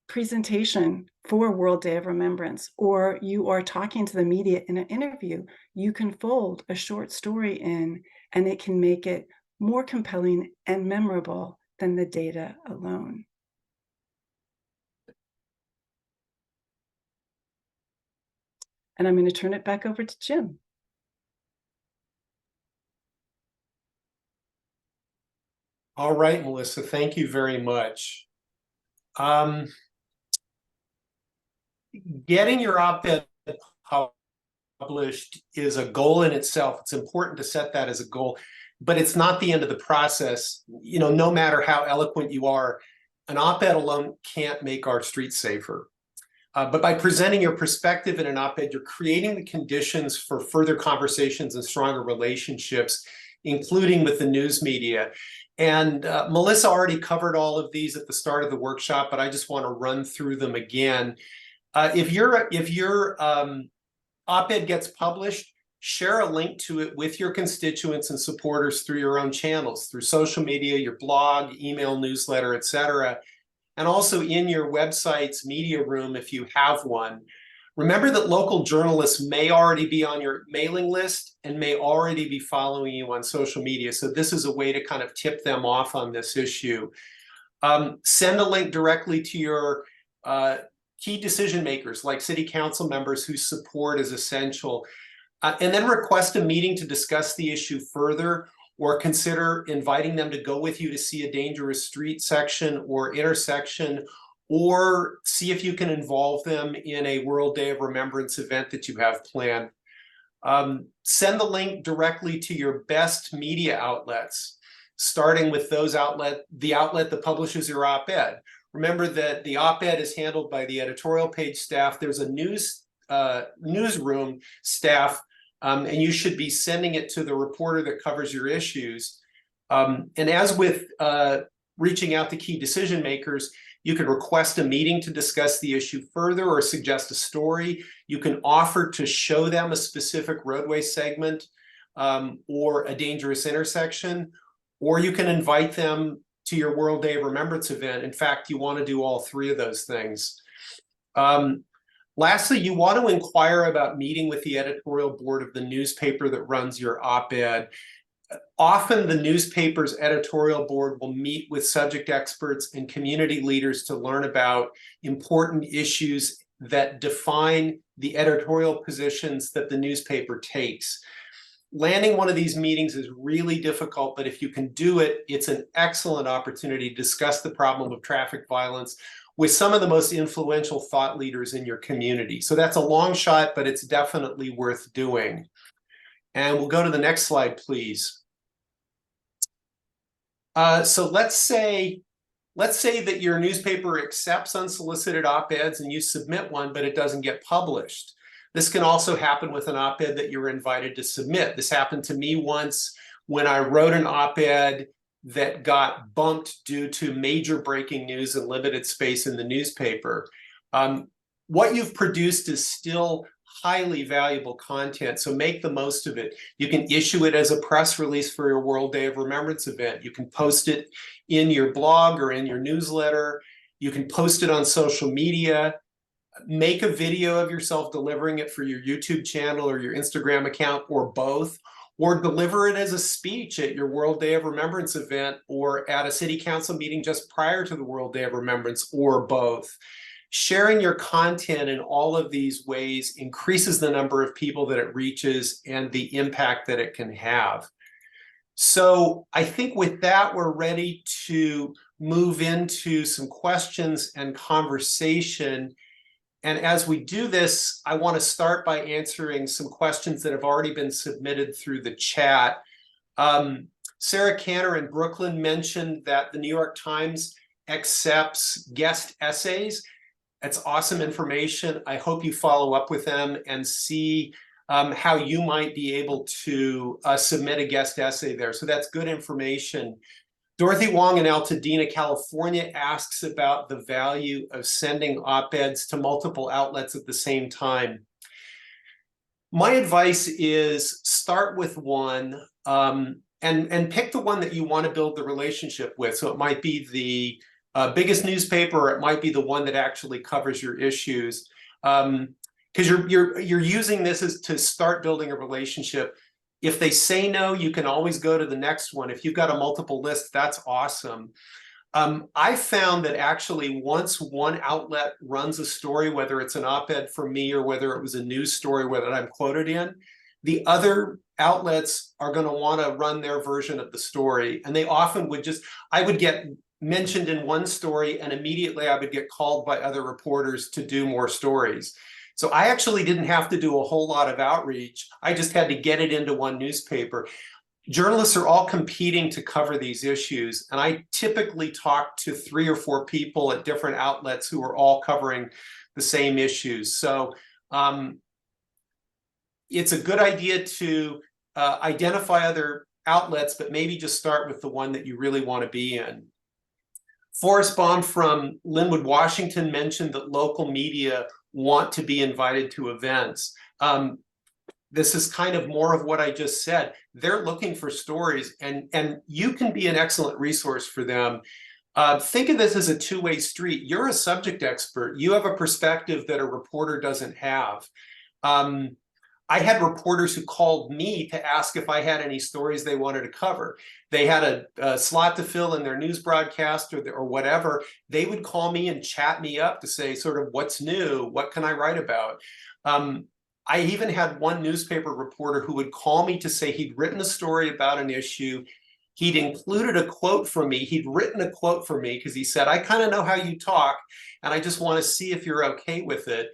presentation for World Day of Remembrance, or you are talking to the media in an interview, you can fold a short story in and it can make it more compelling and memorable than the data alone. And I'm going to turn it back over to Jim. All right, Melissa, thank you very much. Getting your op-ed published is a goal in itself. It's important to set that as a goal, but it's not the end of the process. You know, no matter how eloquent you are, an op-ed alone can't make our streets safer. But by presenting your perspective in an op-ed, you're creating the conditions for further conversations and stronger relationships, including with the news media. And Melissa already covered all of these at the start of the workshop, but I just want to run through them again. If your op-ed gets published, share a link to it with your constituents and supporters through your own channels, through social media, your blog, email, newsletter, etc., and also in your website's media room if you have one. Remember that local journalists may already be on your mailing list and may already be following you on social media. So this is a way to kind of tip them off on this issue. Send a link directly to your key decision makers, like city council members whose support is essential. And then request a meeting to discuss the issue further, or consider inviting them to go with you to see a dangerous street section or intersection, or see if you can involve them in a World Day of Remembrance event that you have planned. Send the link directly to your best media outlets, starting with the outlet that publishes your op-ed. Remember that the op-ed is handled by the editorial page staff. There's a newsroom staff and you should be sending it to the reporter that covers your issues. And as with reaching out to key decision makers, you can request a meeting to discuss the issue further or suggest a story. You can offer to show them a specific roadway segment or a dangerous intersection, or you can invite them to your World Day of Remembrance event. In fact, you want to do all three of those things. Lastly, you want to inquire about meeting with the editorial board of the newspaper that runs your op-ed. Often the newspaper's editorial board will meet with subject experts and community leaders to learn about important issues that define the editorial positions that the newspaper takes. Landing one of these meetings is really difficult, but if you can do it, it's an excellent opportunity to discuss the problem of traffic violence with some of the most influential thought leaders in your community. So that's a long shot, but it's definitely worth doing. And we'll go to the next slide, please. So let's say that your newspaper accepts unsolicited op-eds and you submit one, but it doesn't get published. This can also happen with an op-ed that you're invited to submit. This happened to me once when I wrote an op-ed that got bumped due to major breaking news and limited space in the newspaper. What you've produced is still highly valuable content, so make the most of it. You can issue it as a press release for your World Day of Remembrance event. You can post it in your blog or in your newsletter. You can post it on social media. Make a video of yourself delivering it for your YouTube channel or your Instagram account, or both, or deliver it as a speech at your World Day of Remembrance event or at a city council meeting just prior to the World Day of Remembrance, or both. Sharing your content in all of these ways increases the number of people that it reaches and the impact that it can have. So I think with that, we're ready to move into some questions and conversation. And as we do this, I want to start by answering some questions that have already been submitted through the chat. Sarah Cantor in Brooklyn mentioned that the New York Times accepts guest essays. That's awesome information. I hope you follow up with them and see how you might be able to submit a guest essay there. So that's good information. Dorothy Wong in Altadena, California asks about the value of sending op-eds to multiple outlets at the same time. My advice is start with one and pick the one that you want to build the relationship with. So it might be the biggest newspaper, or it might be the one that actually covers your issues. Because you're using this as to start building a relationship. If they say no, you can always go to the next one. If you've got a multiple list, that's awesome. I found that actually once one outlet runs a story, whether it's an op-ed from me or whether it was a news story that I'm quoted in, the other outlets are going to want to run their version of the story. And they often would I would get mentioned in one story and immediately I would get called by other reporters to do more stories. So I actually didn't have to do a whole lot of outreach. I just had to get it into one newspaper. Journalists are all competing to cover these issues, and I typically talk to 3 or 4 people at different outlets who are all covering the same issues. So it's a good idea to identify other outlets, but maybe just start with the one that you really want to be in. Forrest Baum from Linwood, Washington mentioned that local media want to be invited to events. This is kind of more of what I just said. They're looking for stories, and you can be an excellent resource for them. Think of this as a two-way street. You're a subject expert. You have a perspective that a reporter doesn't have. I had reporters who called me to ask if I had any stories they wanted to cover. They had a slot to fill in their news broadcast or whatever. They would call me and chat me up to say sort of what's new, what can I write about? I even had one newspaper reporter who would call me to say he'd written a story about an issue. He'd included a quote from me. He'd written a quote for me because he said, I kind of know how you talk, and I just want to see if you're okay with it.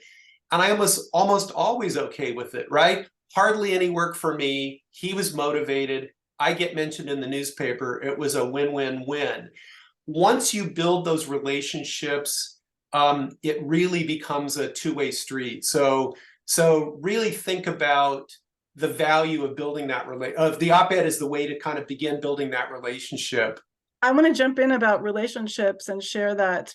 And I was almost always okay with it, right? Hardly any work for me. He was motivated. I get mentioned in the newspaper. It was a win-win-win. Once you build those relationships, it really becomes a two-way street. So really think about the value of building that of the op-ed is the way to kind of begin building that relationship. I want to jump in about relationships and share that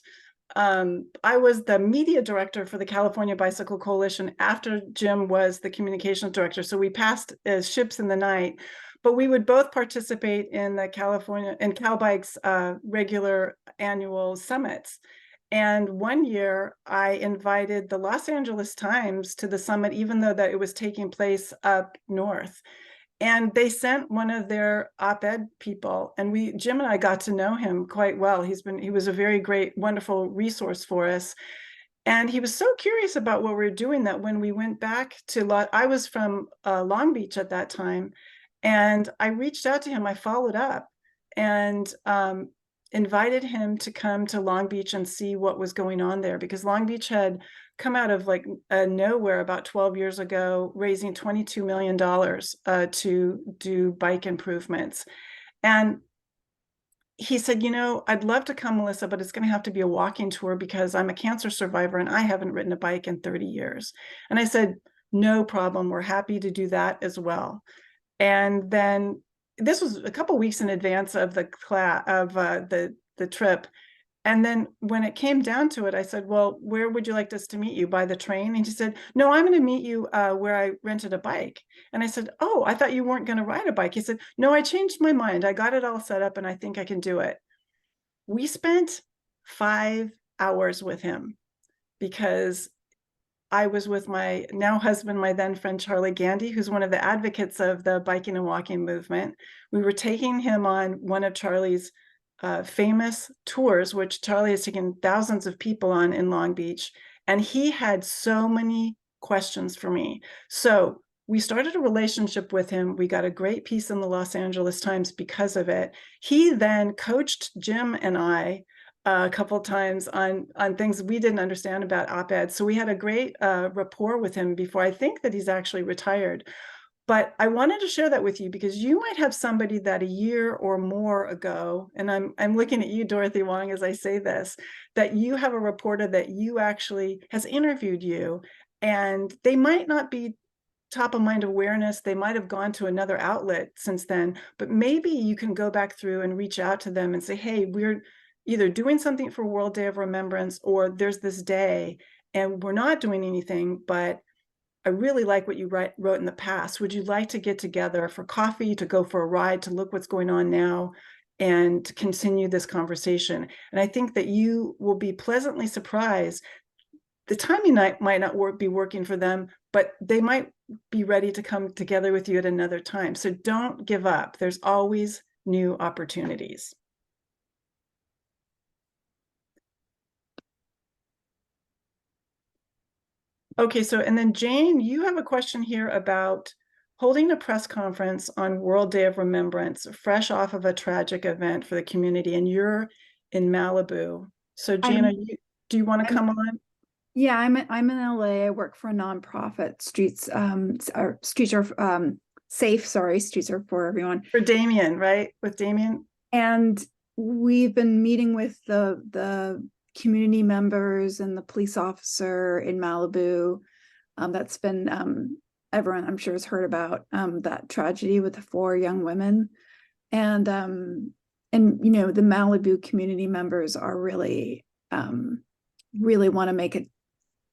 I was the media director for the California Bicycle Coalition after Jim was the communications director. So we passed as ships in the night, but we would both participate in the California and CalBike's regular annual summits. And one year I invited the Los Angeles Times to the summit, even though that it was taking place up north. And they sent one of their op-ed people, and Jim and I got to know him quite well. He was a very great, wonderful resource for us. And he was so curious about what we were doing that when we went back to, I was from Long Beach at that time, and I reached out to him, I followed up and invited him to come to Long Beach and see what was going on there, because Long Beach had come out of like nowhere about 12 years ago, raising $22 million to do bike improvements. And he said, I'd love to come, Melissa, but it's going to have to be a walking tour because I'm a cancer survivor and I haven't ridden a bike in 30 years. And I said, no problem. We're happy to do that as well. And then this was a couple of weeks in advance of the trip. And then when it came down to it, I said, well, where would you like us to meet you? By the train? And he said, no, I'm going to meet you where I rented a bike. And I said, oh, I thought you weren't going to ride a bike. He said, no, I changed my mind. I got it all set up and I think I can do it. We spent 5 hours with him because I was with my now husband, my then friend, Charlie Gandy, who's one of the advocates of the biking and walking movement. We were taking him on one of Charlie's famous tours, which Charlie has taken thousands of people on in Long Beach. And he had so many questions for me. So we started a relationship with him. We got a great piece in the Los Angeles Times because of it. He then coached Jim and I a couple of times on things we didn't understand about op-ed. So we had a great rapport with him before. I think that he's actually retired. But I wanted to share that with you because you might have somebody that a year or more ago, and I'm looking at you, Dorothy Wong, as I say this, that you have a reporter that you actually has interviewed you, and they might not be top of mind awareness. They might have gone to another outlet since then, but maybe you can go back through and reach out to them and say, hey, we're either doing something for World Day of Remembrance or there's this day and we're not doing anything, but I really like what you wrote in the past. Would you like to get together for coffee, to go for a ride, to look what's going on now, and to continue this conversation? And I think that you will be pleasantly surprised. The timing might not be working for them, but they might be ready to come together with you at another time. So don't give up. There's always new opportunities. Okay, so, and then Jane, you have a question here about holding a press conference on World Day of Remembrance, fresh off of a tragic event for the community, and you're in Malibu. So Jane, do you want to come on? Yeah, I'm in LA. I work for a nonprofit. Streets are safe. Sorry, streets are for everyone. For Damien, right? With Damien. And we've been meeting with the community members and the police officer in Malibu. That's been everyone I'm sure has heard about that tragedy with the 4 young women. And the Malibu community members are really want to make a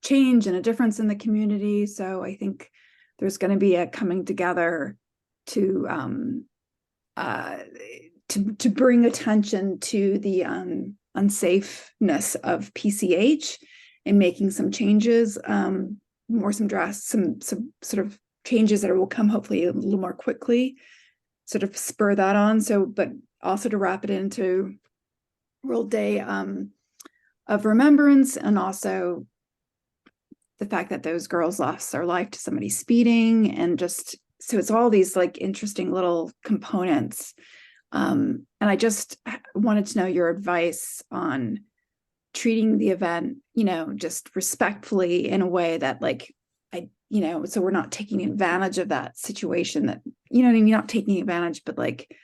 change and a difference in the community. So I think there's going to be a coming together to bring attention to the unsafeness of PCH and making some changes, some sort of changes that will come hopefully a little more quickly, sort of spur that on. So, but also to wrap it into World Day of Remembrance, and also the fact that those girls lost their life to somebody speeding, and just so it's all these like interesting little components. And I just wanted to know your advice on treating the event, just respectfully in a way that so we're not taking advantage of that situation that, you're not taking advantage, but like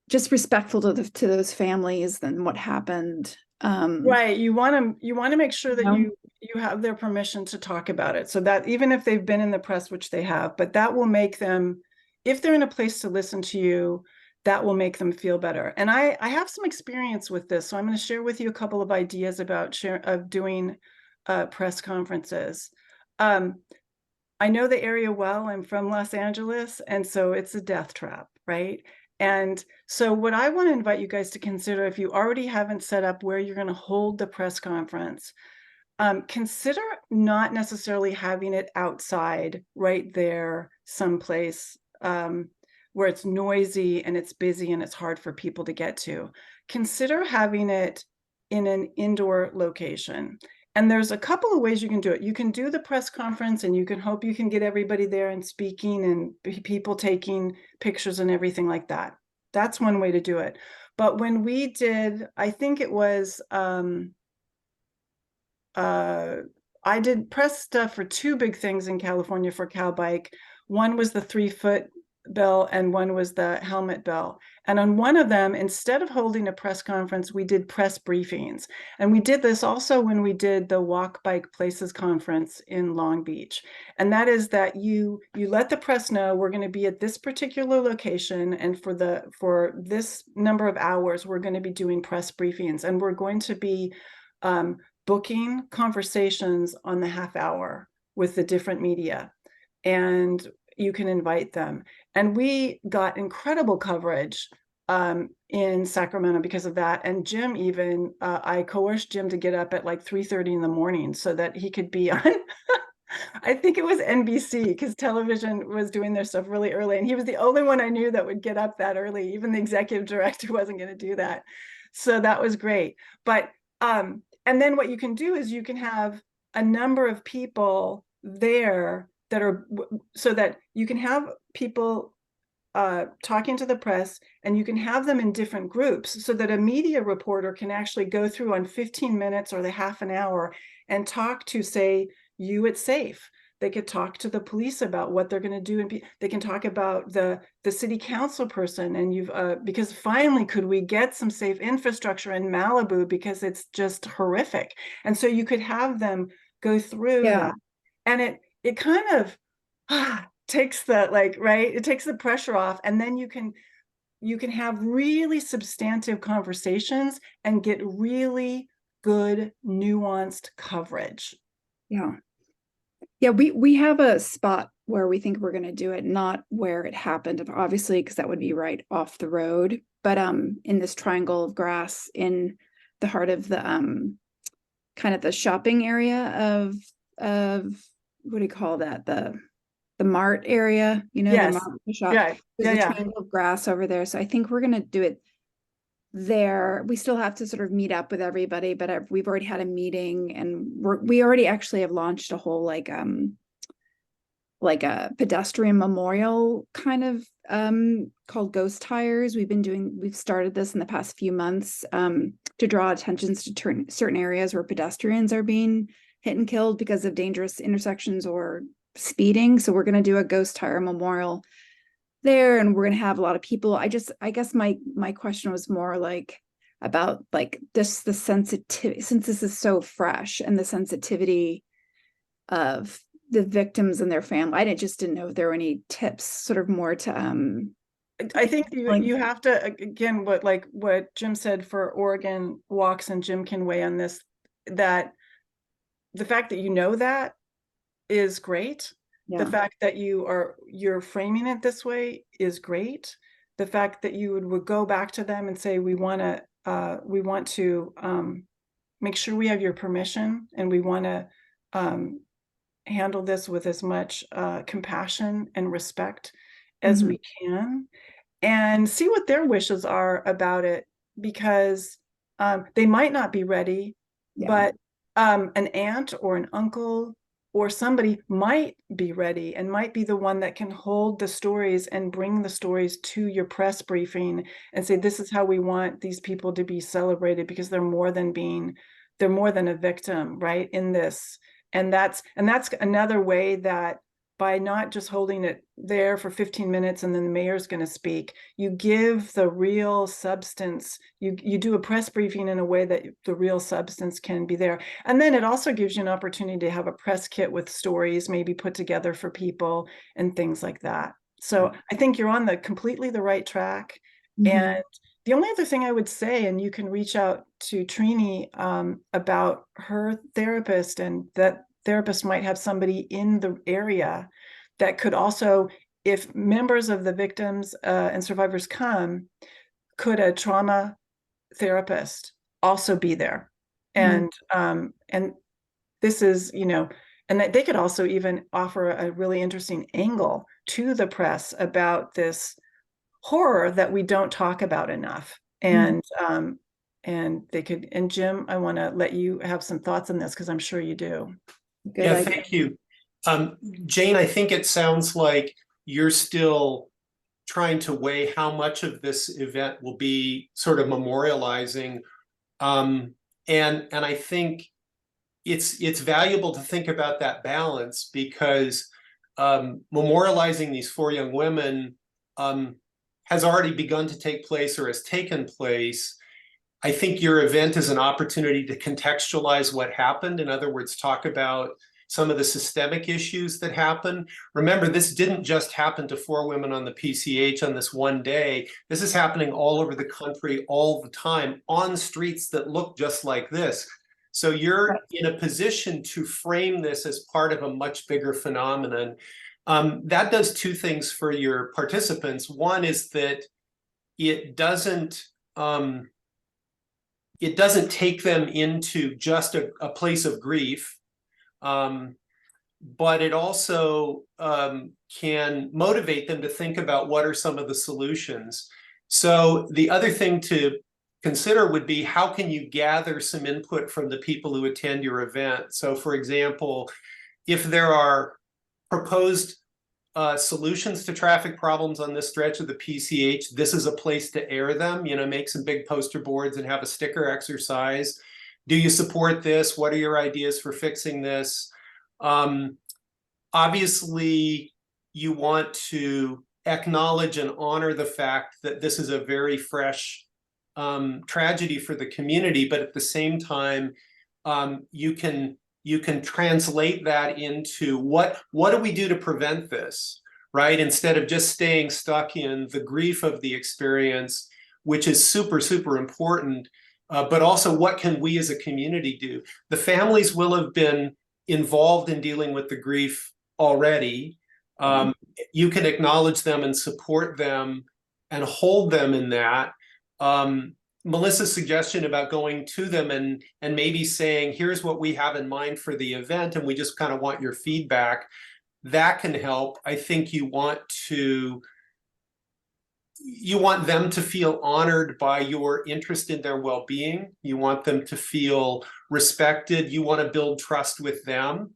just respectful to those families and what happened. Right. You want to make sure that know? you have their permission to talk about it. So that even if they've been in the press, which they have, but that will make them, if they're in a place to listen to you, that will make them feel better. And I have some experience with this. So I'm going to share with you a couple of ideas about doing press conferences. Um, I know the area well. I'm from Los Angeles, and so it's a death trap, right? And so what I want to invite you guys to consider, if you already haven't set up where you're going to hold the press conference, consider not necessarily having it outside right there someplace where it's noisy and it's busy and it's hard for people to get to. Consider having it in an indoor location. And there's a couple of ways you can do it. You can do the press conference and you can hope you can get everybody there and speaking and people taking pictures and everything like that. That's one way to do it. But when we did, I think it was, I did press stuff for two big things in California for Cowbike. One was the 3-foot bell and one was the helmet bell. And on one of them, instead of holding a press conference, we did press briefings. And we did this also when we did the Walk Bike Places conference in Long Beach. And that is that you let the press know we're going to be at this particular location, and for this number of hours, we're going to be doing press briefings, and we're going to be booking conversations on the half hour with the different media, and you can invite them. And we got incredible coverage in Sacramento because of that. And Jim even, I coerced Jim to get up at like 3:30 in the morning so that he could be on, I think it was NBC, because television was doing their stuff really early. And he was the only one I knew that would get up that early. Even the executive director wasn't going to do that. So that was great. But and then what you can do is you can have a number of people there that are, so that you can have people talking to the press, and you can have them in different groups so that a media reporter can actually go through on 15 minutes or the half an hour and talk to, say, you at SAFE. They could talk to the police about what they're going to do, and they can talk about the city council person. And you've because finally could we get some safe infrastructure in Malibu, because it's just horrific. And so you could have them go through that, and it kind of takes the, like, right, it takes the pressure off, and then you can have really substantive conversations and get really good nuanced coverage. Yeah, we have a spot where we think we're going to do it, not where it happened, obviously, because that would be right off the road, but in this triangle of grass in the heart of the kind of the shopping area of what do you call that, the mart area, Yes. the mart, the shop. Yeah. There's Yeah. a triangle of grass over there, so I think we're going to do it there. We still have to sort of meet up with everybody, but we've already had a meeting, and we already actually have launched a whole like a pedestrian memorial kind of called Ghost Tires. We've started this in the past few months to draw attentions to certain areas where pedestrians are being hit and killed because of dangerous intersections or speeding. So we're going to do a Ghost Tire memorial there, and we're going to have a lot of people. I guess my question was more like about like the sensitivity, since this is so fresh, and the sensitivity of the victims and their family. I didn't know if there were any tips, sort of more to I think you have to, again, what Jim said for Oregon walks, and Jim can weigh on this, that the fact that that is great. The fact that you're framing it this way is great. The fact that you would go back to them and say, we want to make sure we have your permission, and we want to handle this with as much compassion and respect as we can, and see what their wishes are about it, because they might not be ready, but an aunt or an uncle or somebody might be ready, and might be the one that can hold the stories and bring the stories to your press briefing and say, this is how we want these people to be celebrated, because they're more than a victim, right, in this. And that's another way that by not just holding it there for 15 minutes and then the mayor's going to speak. You give the real substance. You do a press briefing in a way that the real substance can be there. And then it also gives you an opportunity to have a press kit with stories maybe put together for people and things like that. So I think you're on completely the right track. And the only other thing I would say, and you can reach out to Trini about her therapist, and that therapist might have somebody in the area that could also, if members of the victims and survivors come, could a trauma therapist also be there? And this is, and that they could also even offer a really interesting angle to the press about this horror that we don't talk about enough. And they could, and Jim, I want to let you have some thoughts on this because I'm sure you do. Good idea. Thank you. Jane, I think it sounds like you're still trying to weigh how much of this event will be sort of memorializing. And I think it's valuable to think about that balance, because memorializing these 4 young women has already begun to take place or has taken place. I think your event is an opportunity to contextualize what happened. In other words, talk about some of the systemic issues that happen. Remember, this didn't just happen to 4 women on the PCH on this one day. This is happening all over the country all the time on streets that look just like this. So you're in a position to frame this as part of a much bigger phenomenon. That does 2 things for your participants. One is that it doesn't take them into just a place of grief, but it also can motivate them to think about what are some of the solutions. So the other thing to consider would be, how can you gather some input from the people who attend your event? So for example, if there are proposed solutions to traffic problems on this stretch of the PCH, this is a place to air them. Make some big poster boards and have a sticker exercise. Do you support this? What are your ideas for fixing this? Obviously, you want to acknowledge and honor the fact that this is a very fresh tragedy for the community, but at the same time, you can translate that into what do we do to prevent this, right? Instead of just staying stuck in the grief of the experience, which is super, super important, but also what can we as a community do? The families will have been involved in dealing with the grief already. You can acknowledge them and support them and hold them in that. Melissa's suggestion about going to them and maybe saying, here's what we have in mind for the event, and we just kind of want your feedback, that can help. I think you want them to feel honored by your interest in their well-being. You want them to feel respected. You want to build trust with them.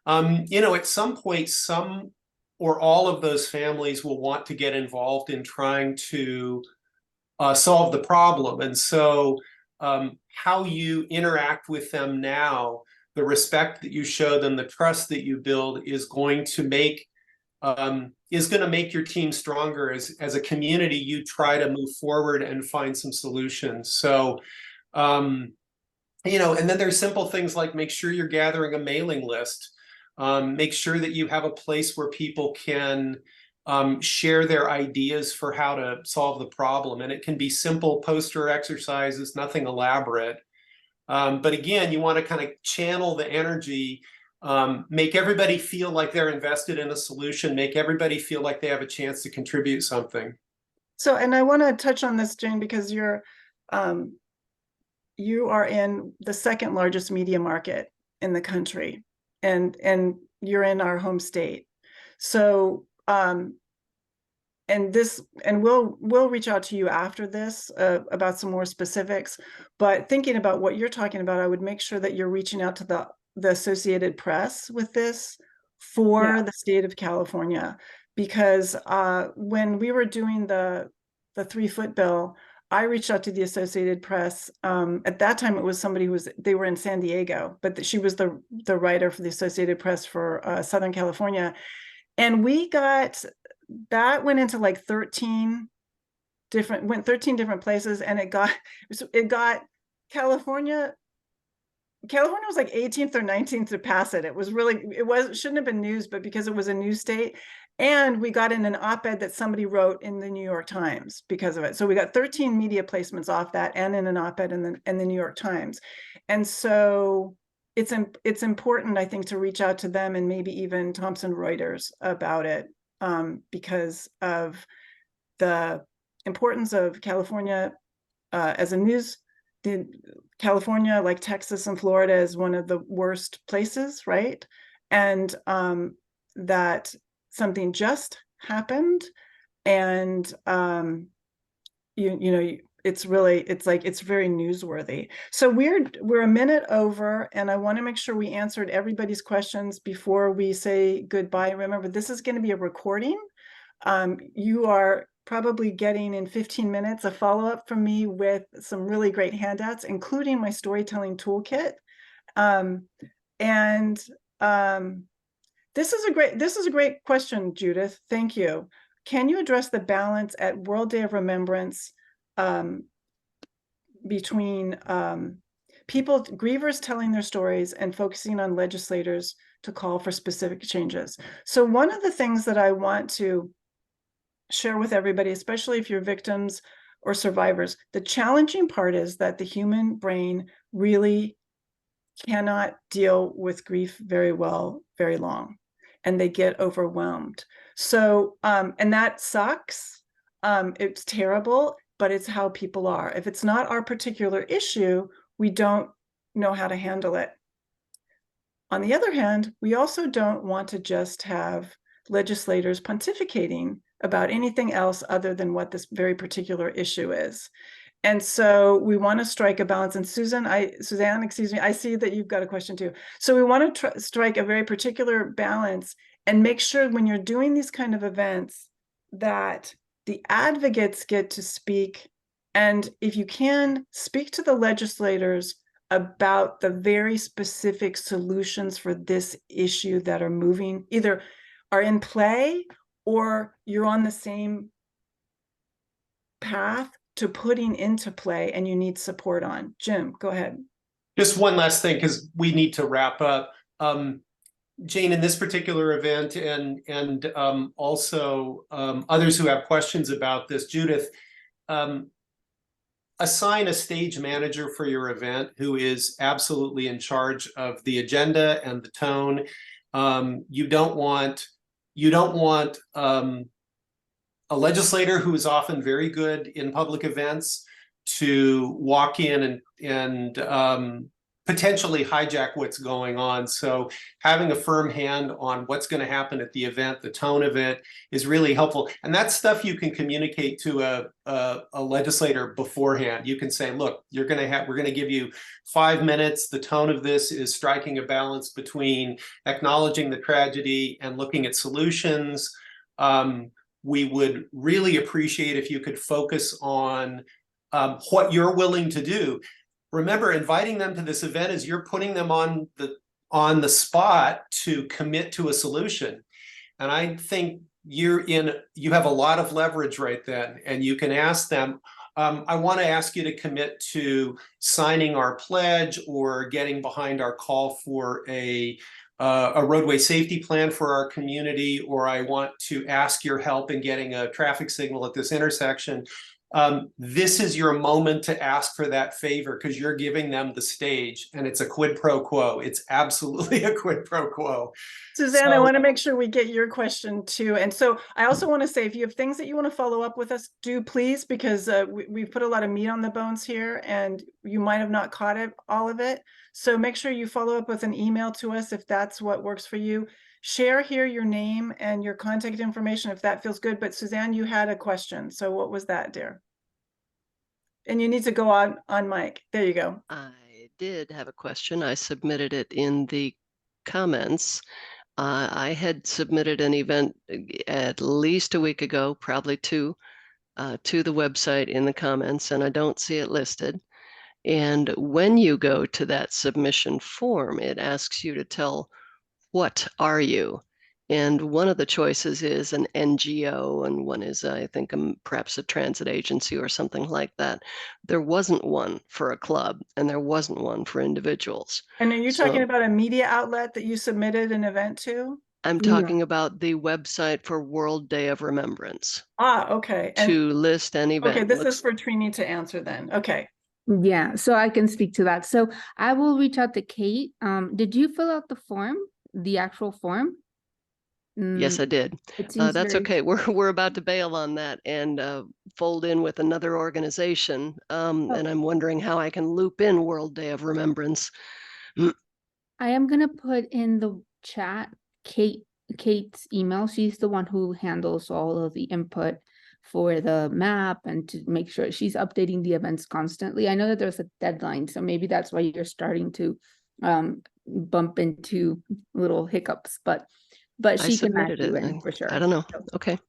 At some point, some or all of those families will want to get involved in trying to solve the problem. And so how you interact with them now, the respect that you show them, the trust that you build, is going to make your team stronger as a community. You try to move forward and find some solutions. So and then there's simple things like make sure you're gathering a mailing list. Make sure that you have a place where people can share their ideas for how to solve the problem. And it can be simple poster exercises, nothing elaborate. But again, you want to kind of channel the energy, make everybody feel like they're invested in a solution, make everybody feel like they have a chance to contribute something. So, and I want to touch on this, Jane, because you are in the 2nd largest media market in the country, and you're in our home state. So, and we'll reach out to you after this about some more specifics. But thinking about what you're talking about, I would make sure that you're reaching out to the Associated Press with this for the state of California, because when we were doing the 3-foot bill, I reached out to the Associated Press. At that time, it was somebody they were in San Diego, but she was the writer for the Associated Press for Southern California. And that went into like 13 different places, and it got California. California was like 18th or 19th to pass it. Shouldn't have been news, but because it was a news state. And we got in an op-ed that somebody wrote in the New York Times because of it. So we got 13 media placements off that, and in an op-ed in the New York Times. And so it's important, I think, to reach out to them and maybe even Thomson Reuters about it, because of the importance of California as a news. California, like Texas and Florida, is one of the worst places, right? And that something just happened, and it's very newsworthy. So we're a minute over, and I want to make sure we answered everybody's questions before we say goodbye. Remember, this is going to be a recording. You are probably getting in 15 minutes a follow-up from me with some really great handouts, including my storytelling toolkit. This is a great question, Judith. Thank you. Can you address the balance at World Day of Remembrance between grievers telling their stories and focusing on legislators to call for specific changes? So one of the things that I want to share with everybody, especially if you're victims or survivors, the challenging part is that the human brain really cannot deal with grief very well, very long, and they get overwhelmed. So, and that sucks. It's terrible, but it's how people are. If it's not our particular issue, we don't know how to handle it. On the other hand, we also don't want to just have legislators pontificating about anything else other than what this very particular issue is. And so we want to strike a balance. And Suzanne, excuse me, I see that you've got a question too. So we want to strike a very particular balance and make sure when you're doing these kind of events that the advocates get to speak. And if you can, speak to the legislators about the very specific solutions for this issue that are either are in play, or you're on the same path to putting into play and you need support on. Jim, go ahead. Just one last thing, because we need to wrap up. Jane, in this particular event, and also others who have questions about this, Judith, assign a stage manager for your event who is absolutely in charge of the agenda and the tone. You don't want a legislator who is often very good in public events to walk in and potentially hijack what's going on. So having a firm hand on what's going to happen at the event, the tone of it, is really helpful. And that's stuff you can communicate to a legislator beforehand. You can say, look, we're going to give you 5 minutes. The tone of this is striking a balance between acknowledging the tragedy and looking at solutions. We would really appreciate if you could focus on what you're willing to do. Remember, inviting them to this event is you're putting them on the spot to commit to a solution. And I think you have a lot of leverage right then, and you can ask them, I want to ask you to commit to signing our pledge or getting behind our call for a roadway safety plan for our community, or I want to ask your help in getting a traffic signal at this intersection. This is your moment to ask for that favor, because you're giving them the stage, and it's a quid pro quo. It's absolutely a quid pro quo. Suzanne, I want to make sure we get your question too. And so I also want to say, if you have things that you want to follow up with us, do please, because we've put a lot of meat on the bones here and you might have not caught all of it. So make sure you follow up with an email to us if that's what works for you. Share here your name and your contact information if that feels good. But Suzanne, you had a question. So what was that, dear? And you need to go on mic. There you go. I did have a question. I submitted it in the comments. I had submitted an event at least a week ago, probably two, to the website in the comments, and I don't see it listed. And when you go to that submission form, it asks you to tell, what are you? And one of the choices is an NGO, and one is, I think, perhaps a transit agency or something like that. There wasn't one for a club, and there wasn't one for individuals. And are you So talking about a media outlet that you submitted an event to? I'm Yeah. talking about the website for World Day of Remembrance Ah, okay. And to list an okay, event. this is for Trini to answer then. Okay. Yeah, so I can speak to that. So I will reach out to Kate. Did you fill out the form, the actual form? Yes, I did. It seems That's very okay. We're about to bail on that and fold in with another organization. And I'm wondering how I can loop in World Day of Remembrance. I am gonna put in the chat Kate's email. She's the one who handles all of the input for the map and to make sure she's updating the events constantly. I know that there's a deadline, so maybe that's why you're starting to bump into little hiccups, but I she can add submitted you it. in for sure. I don't know. So, Okay.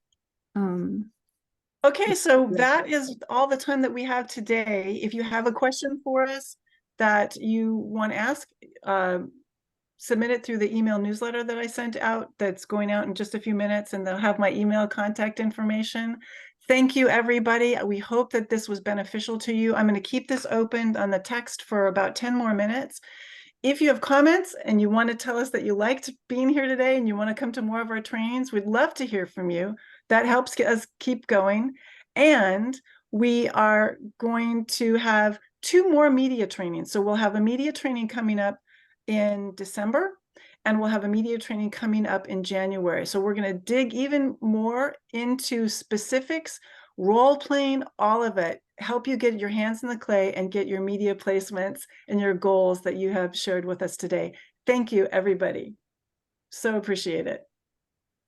Okay, so that is all the time that we have today. If you have a question for us that you want to ask, submit it through the email newsletter that I sent out that's going out in just a few minutes, and they'll have my email contact information. Thank you, everybody. We hope that this was beneficial to you. I'm going to keep this open on the text for about 10 more minutes. If you have comments and you want to tell us that you liked being here today and you want to come to more of our trainings, we'd love to hear from you. That helps get us keep going. And we are going to have 2 more media trainings. So we'll have a media training coming up in December, and we'll have a media training coming up in January. So we're going to dig even more into specifics, role playing, all of it, help you get your hands in the clay and get your media placements and your goals that you have shared with us today. Thank you, everybody. So appreciate it.